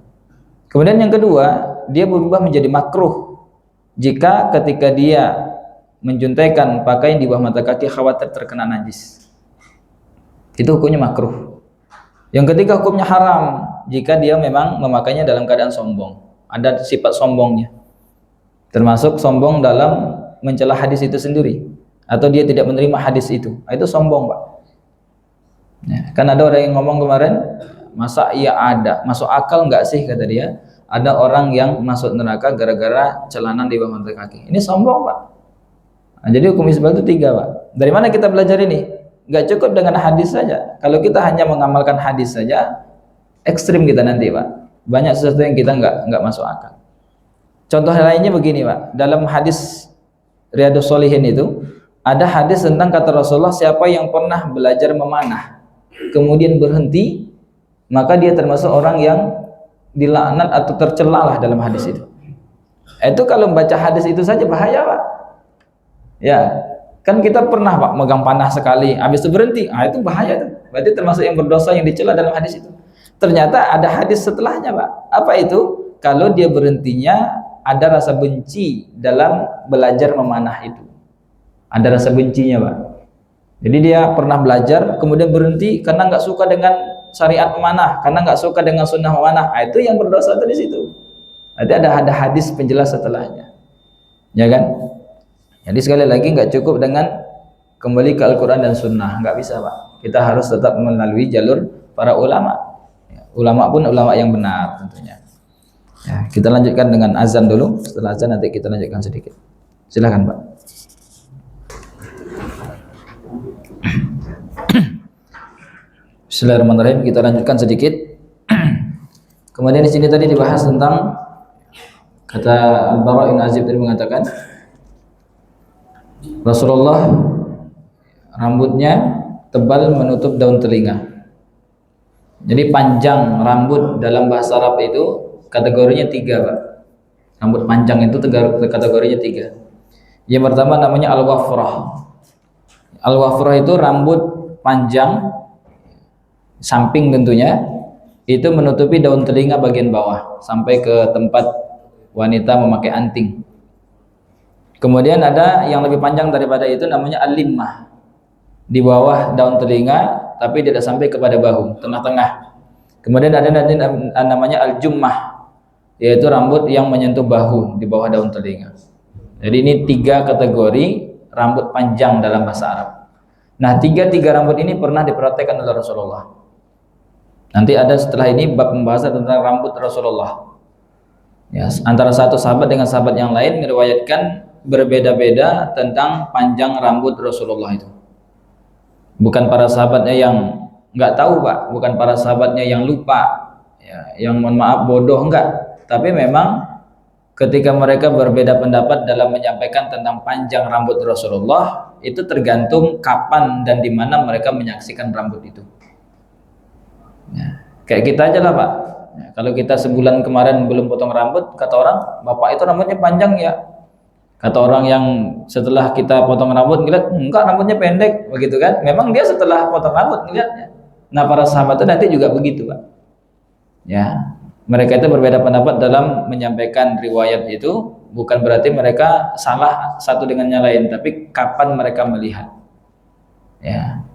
Kemudian yang kedua, dia berubah menjadi makruh. Jika ketika dia menjuntaikan pakaian di bawah mata kaki khawatir terkena najis. Itu hukumnya makruh. Yang ketiga hukumnya haram jika dia memang memakainya dalam keadaan sombong, ada sifat sombongnya, termasuk sombong dalam mencela hadis itu sendiri, atau dia tidak menerima hadis itu sombong Pak. Ya, kan ada orang yang ngomong kemarin, masa iya ada, masuk akal nggak sih kata dia, ada orang yang masuk neraka gara-gara celana di bawah mata kaki. Ini sombong Pak. Nah, jadi hukum isbal itu 3 Pak. Dari mana kita belajar ini? Nggak cukup dengan hadis saja. Kalau kita hanya mengamalkan hadis saja, ekstrim kita nanti Pak. Banyak sesuatu yang kita nggak masuk akal. Contoh lainnya begini Pak. Dalam hadis Riyadhus Shalihin itu ada hadis tentang kata Rasulullah, siapa yang pernah belajar memanah kemudian berhenti, maka dia termasuk orang yang dilaknat atau tercela lah dalam hadis itu. Itu kalau membaca hadis itu saja bahaya Pak. Ya. Kan kita pernah Pak megang panah sekali, habis itu berhenti, itu bahaya tuh. Berarti termasuk yang berdosa yang dicela dalam hadis itu. Ternyata ada hadis setelahnya Pak. Apa itu? Kalau dia berhentinya ada rasa benci dalam belajar memanah itu. Ada rasa bencinya Pak. Jadi dia pernah belajar, kemudian berhenti karena nggak suka dengan syariat memanah, karena nggak suka dengan sunnah memanah. Itu yang berdosa itu di situ. Berarti ada hadis penjelas setelahnya, ya kan? Jadi sekali lagi nggak cukup dengan kembali ke Al-Quran dan Sunnah, nggak bisa Pak. Kita harus tetap melalui jalur para ulama. Ulama pun ulama yang benar tentunya. Ya, kita lanjutkan dengan azan dulu. Setelah azan nanti kita lanjutkan sedikit. Silakan Pak. Bismillahirrahmanirrahim. Kita lanjutkan sedikit. Kemudian di sini tadi dibahas tentang kata Al-Bara' bin Azib tadi mengatakan Rasulullah rambutnya tebal menutup daun telinga. Jadi panjang rambut dalam bahasa Arab itu kategorinya 3 Pak. Rambut panjang itu kategorinya 3. Yang pertama namanya al-wafrah. Al-wafrah itu rambut panjang samping tentunya, itu menutupi daun telinga bagian bawah sampai ke tempat wanita memakai anting. Kemudian ada yang lebih panjang daripada itu namanya al-limmah, di bawah daun telinga tapi tidak sampai kepada bahu, tengah-tengah. Kemudian ada namanya al-jummah, yaitu rambut yang menyentuh bahu di bawah daun telinga. Jadi ini 3 kategori rambut panjang dalam bahasa Arab. Nah, tiga rambut ini pernah dipraktekkan oleh Rasulullah. Nanti ada setelah ini bab pembahasan tentang rambut Rasulullah. Ya, antara satu sahabat dengan sahabat yang lain meriwayatkan berbeda-beda tentang panjang rambut Rasulullah itu. Bukan para sahabatnya yang nggak tahu, Pak, bukan para sahabatnya yang lupa, ya, yang mohon maaf bodoh, enggak. Tapi memang ketika mereka berbeda pendapat dalam menyampaikan tentang panjang rambut Rasulullah, itu tergantung kapan dan di mana mereka menyaksikan rambut itu. Ya, kayak kita aja lah, Pak. Ya, kalau kita sebulan kemarin belum potong rambut, kata orang, bapak itu rambutnya panjang ya. Kata orang yang setelah kita potong rambut ngeliat, enggak, rambutnya pendek, begitu kan? Memang dia setelah potong rambut ngeliatnya. Nah, para sahabat itu nanti juga begitu, Pak. Ya, mereka itu berbeda pendapat dalam menyampaikan riwayat itu, bukan berarti mereka salah satu dengan yang lain, tapi kapan mereka melihat. Ya.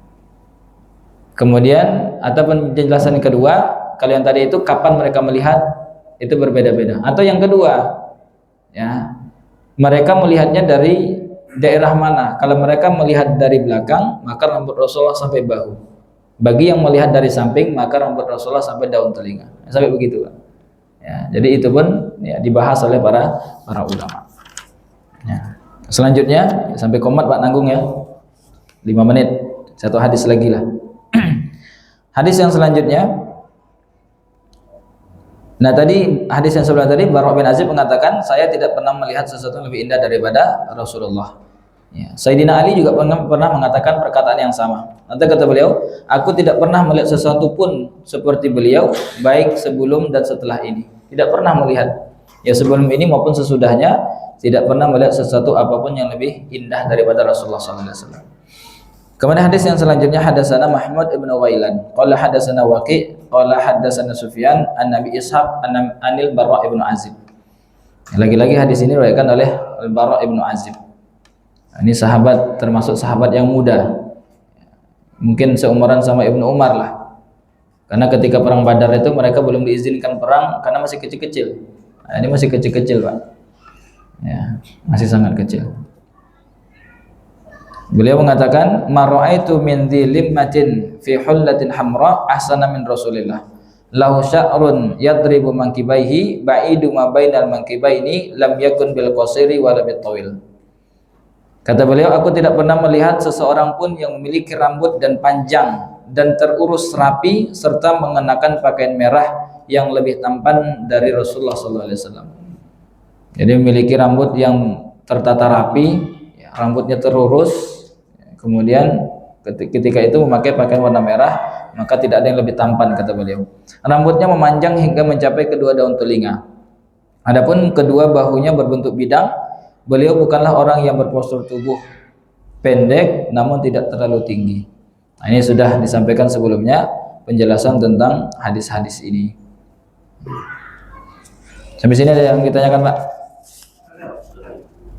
Kemudian atau penjelasan kedua, kalau yang tadi itu kapan mereka melihat itu berbeda-beda. Atau yang kedua, ya, mereka melihatnya dari daerah mana? Kalau mereka melihat dari belakang, maka rambut Rasulullah sampai bahu. Bagi yang melihat dari samping, maka rambut Rasulullah sampai daun telinga. Sampai begitu, Pak. Ya, jadi itu pun ya, dibahas oleh para ulama. Ya. Selanjutnya sampai komat, Pak, nanggung ya. 5 menit. Satu hadis lagi lah. Hadis yang selanjutnya. Nah, tadi hadis yang sebelah tadi Bara' bin Azib mengatakan, saya tidak pernah melihat sesuatu yang lebih indah daripada Rasulullah. Ya. Sayyidina Ali juga pernah mengatakan perkataan yang sama. Nanti kata beliau, aku tidak pernah melihat sesuatu pun seperti beliau, baik sebelum dan setelah ini. Tidak pernah melihat. Ya, sebelum ini maupun sesudahnya tidak pernah melihat sesuatu apapun yang lebih indah daripada Rasulullah SAW. Kemudian hadis yang selanjutnya, hadatsana Mahmud ibn Ghailan qala hadatsana Waqi' qala hadatsana Sufyan an Nabi Ishaq anil Bara' ibn Azib. Lagi-lagi hadis ini diriwayatkan oleh Bara' ibn Azib. Ini sahabat, termasuk sahabat yang muda. Mungkin seumuran sama Ibnu Umar lah. Karena ketika perang Badar itu mereka belum diizinkan perang karena masih kecil-kecil. Nah, ini masih kecil-kecil, Pak. Ya, masih sangat kecil. Beliau mengatakan, "Ma ra'aitu min dhilimmatin fi hullatin hamra ahsana min Rasulillah. Lahu sya'run yadribu mankibaihi ba'idu ma bainal mankibaini lam yakun bil qasiri wala bil tawil." Kata beliau, aku tidak pernah melihat seseorang pun yang memiliki rambut dan panjang dan terurus rapi serta mengenakan pakaian merah yang lebih tampan dari Rasulullah SAW. Jadi memiliki rambut yang tertata rapi, ya, rambutnya terurus, kemudian ketika itu memakai pakaian warna merah, maka tidak ada yang lebih tampan, kata beliau. Rambutnya memanjang hingga mencapai kedua daun telinga. Adapun kedua bahunya berbentuk bidang. Beliau bukanlah orang yang berpostur tubuh pendek namun tidak terlalu tinggi. Nah, ini sudah disampaikan sebelumnya penjelasan tentang hadis-hadis ini. Sampai sini ada yang ditanyakan, Pak?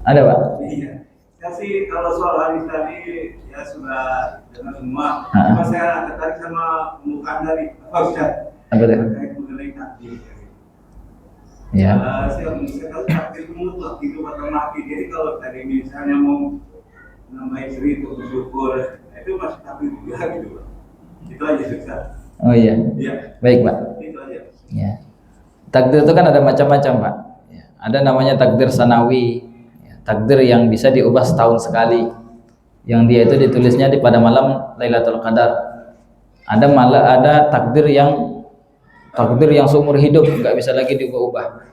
Ada, Pak? Iya. Ya sih, kalau soal hadis tadi ya sudah dengar semua. Cuma saya tertarik sama pembukaan dari Pak Ustaz. Apa itu? Mengenai takdir. Ya. Saya tahu takdir mutlak itu kata mati. Jadi kalau tadi misalnya mau nama istri itu bersyukur, itu masih takdir juga gitu, Pak. Itu aja Ustaz. Oh iya. Iya. Baik, Pak. Itu aja. Ya. Takdir itu kan ada macam-macam, Pak. Ya. Ada namanya takdir sanawi, ya, takdir yang bisa diubah setahun sekali. Yang dia itu ditulisnya pada malam Lailatul Qadar. Ada takdir yang seumur hidup, nggak bisa lagi diubah-ubah.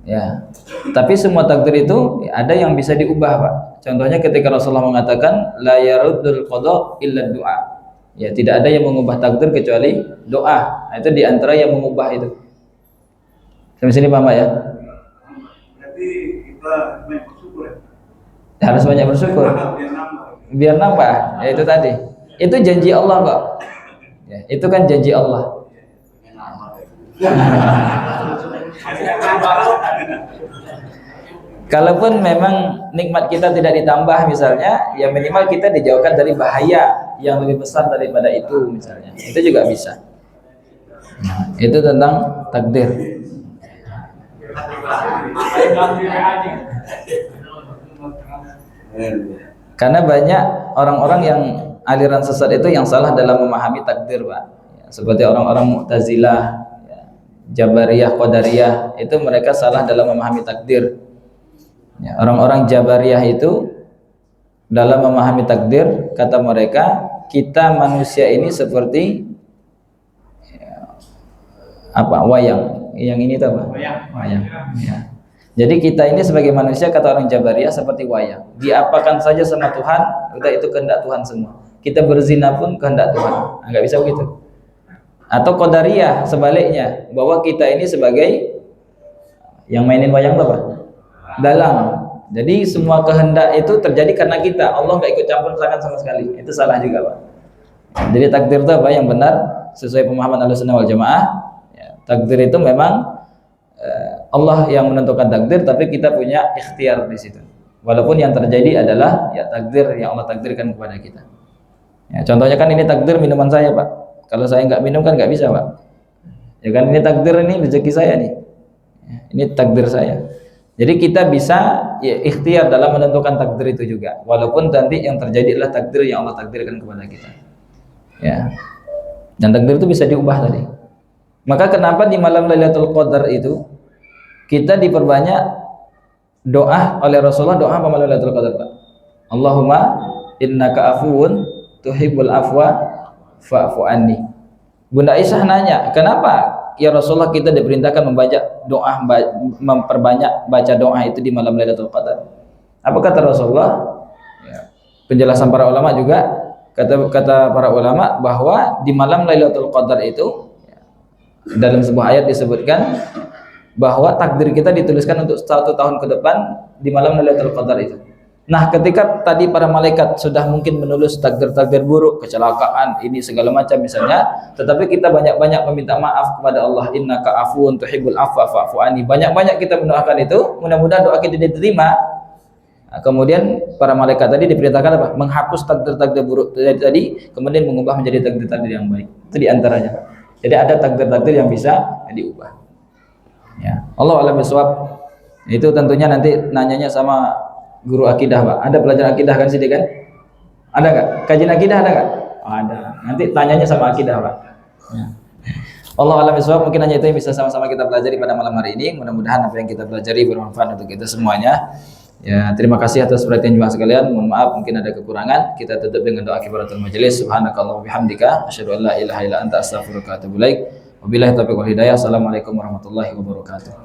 Ya. Tapi semua takdir itu ada yang bisa diubah, Pak. Contohnya ketika Rasulullah mengatakan la yaruddul qada illa du'a. Ya, tidak ada yang mengubah takdir kecuali doa. Nah, itu diantara yang mengubah itu. Sampai sini paham, Pak, ya? Berarti kita banyak bersyukur ya. Harus banyak bersyukur. Biar nambah. Ya itu tadi. Itu janji Allah, Pak. Ya, itu kan janji Allah. Kalaupun memang nikmat kita tidak ditambah misalnya, ya minimal kita dijauhkan dari bahaya yang lebih besar daripada itu misalnya. Itu juga bisa. Nah, itu tentang takdir. Karena banyak orang-orang yang aliran sesat itu yang salah dalam memahami takdir, Pak. Ya, seperti orang-orang Mu'tazilah, ya, Jabariyah, Qadariyah, itu mereka salah dalam memahami takdir. Ya, orang-orang Jabariyah itu dalam memahami takdir, kata mereka, kita manusia ini seperti wayang. Yang ini tuh apa? Wayang. Ya. Jadi kita ini sebagai manusia, kata orang Jabariyah, seperti wayang. Diapakan saja sama Tuhan, udah itu kehendak Tuhan semua. Kita berzina pun kehendak Tuhan. Enggak bisa begitu. Atau Qadariyah sebaliknya, bahwa kita ini sebagai yang mainin wayang apa? Dalang. Jadi semua kehendak itu terjadi karena kita. Allah enggak ikut campur tangan sama sekali. Itu salah juga, Pak. Jadi takdir itu apa yang benar sesuai pemahaman Ahlussunnah wal Jamaah. Ya, takdir itu memang Allah yang menentukan takdir, tapi kita punya ikhtiar di situ. Walaupun yang terjadi adalah ya takdir yang Allah takdirkan kepada kita. Ya, contohnya kan ini takdir minuman saya, Pak. Kalau saya nggak minum kan nggak bisa, Pak. Ya kan, ini takdir, ini rezeki saya nih. Ya, ini takdir saya. Jadi kita bisa ya, ikhtiar dalam menentukan takdir itu juga. Walaupun nanti yang terjadi adalah takdir yang Allah takdirkan kepada kita. Ya. Dan takdir itu bisa diubah tadi. Maka kenapa di malam Lailatul Qadar itu kita diperbanyak doa oleh Rasulullah, doa apa malam Lailatul Qadar, Pak? Allahumma innaka afuwun tuhibbul afwa fa'fu anni. Bunda Aisyah nanya, kenapa ya Rasulullah kita diperintahkan membaca doa, memperbanyak baca doa itu di malam Lailatul Qadar? Apa kata Rasulullah? Ya, penjelasan para ulama juga, kata para ulama bahwa di malam Lailatul Qadar itu dalam sebuah ayat disebutkan bahwa takdir kita dituliskan untuk 1 tahun ke depan di malam Lailatul Qadar itu. Nah, ketika tadi para malaikat sudah mungkin menulis takdir-takdir buruk, kecelakaan, ini segala macam misalnya, tetapi kita banyak-banyak meminta maaf kepada Allah, innaka afuwun tuhibbul afwa fa'fu anni. Banyak-banyak kita mendoakan itu, mudah-mudahan doa kita diterima. Nah, kemudian para malaikat tadi diperintahkan apa? Menghapus takdir-takdir buruk tadi, kemudian mengubah menjadi takdir-takdir yang baik. Itu diantaranya. Jadi ada takdir-takdir yang bisa diubah. Ya, Allah a'lam bishawab. Itu tentunya nanti nanyanya sama guru akidah, Pak. Ada pelajaran akidah kan sini kan? Ada nggak? Kajian akidah ada nggak? Oh, ada. Nanti tanyanya sama akidah, Pak. Ya. Allah a'lam bishawab. Mungkin hanya itu yang bisa sama-sama kita pelajari pada malam hari ini. Mudah-mudahan apa yang kita pelajari bermanfaat untuk kita semuanya. Ya, terima kasih atas perhatian jemaah sekalian. Mohon maaf mungkin ada kekurangan. Kita tutup dengan doa kifaratul majelis. Subhanakallah bihamdika asyhadu an la ilaha illa anta astaghfiruka wa atubu ilaik. Wabillahi taufiq wal hidayah. Assalamualaikum warahmatullahi wabarakatuh.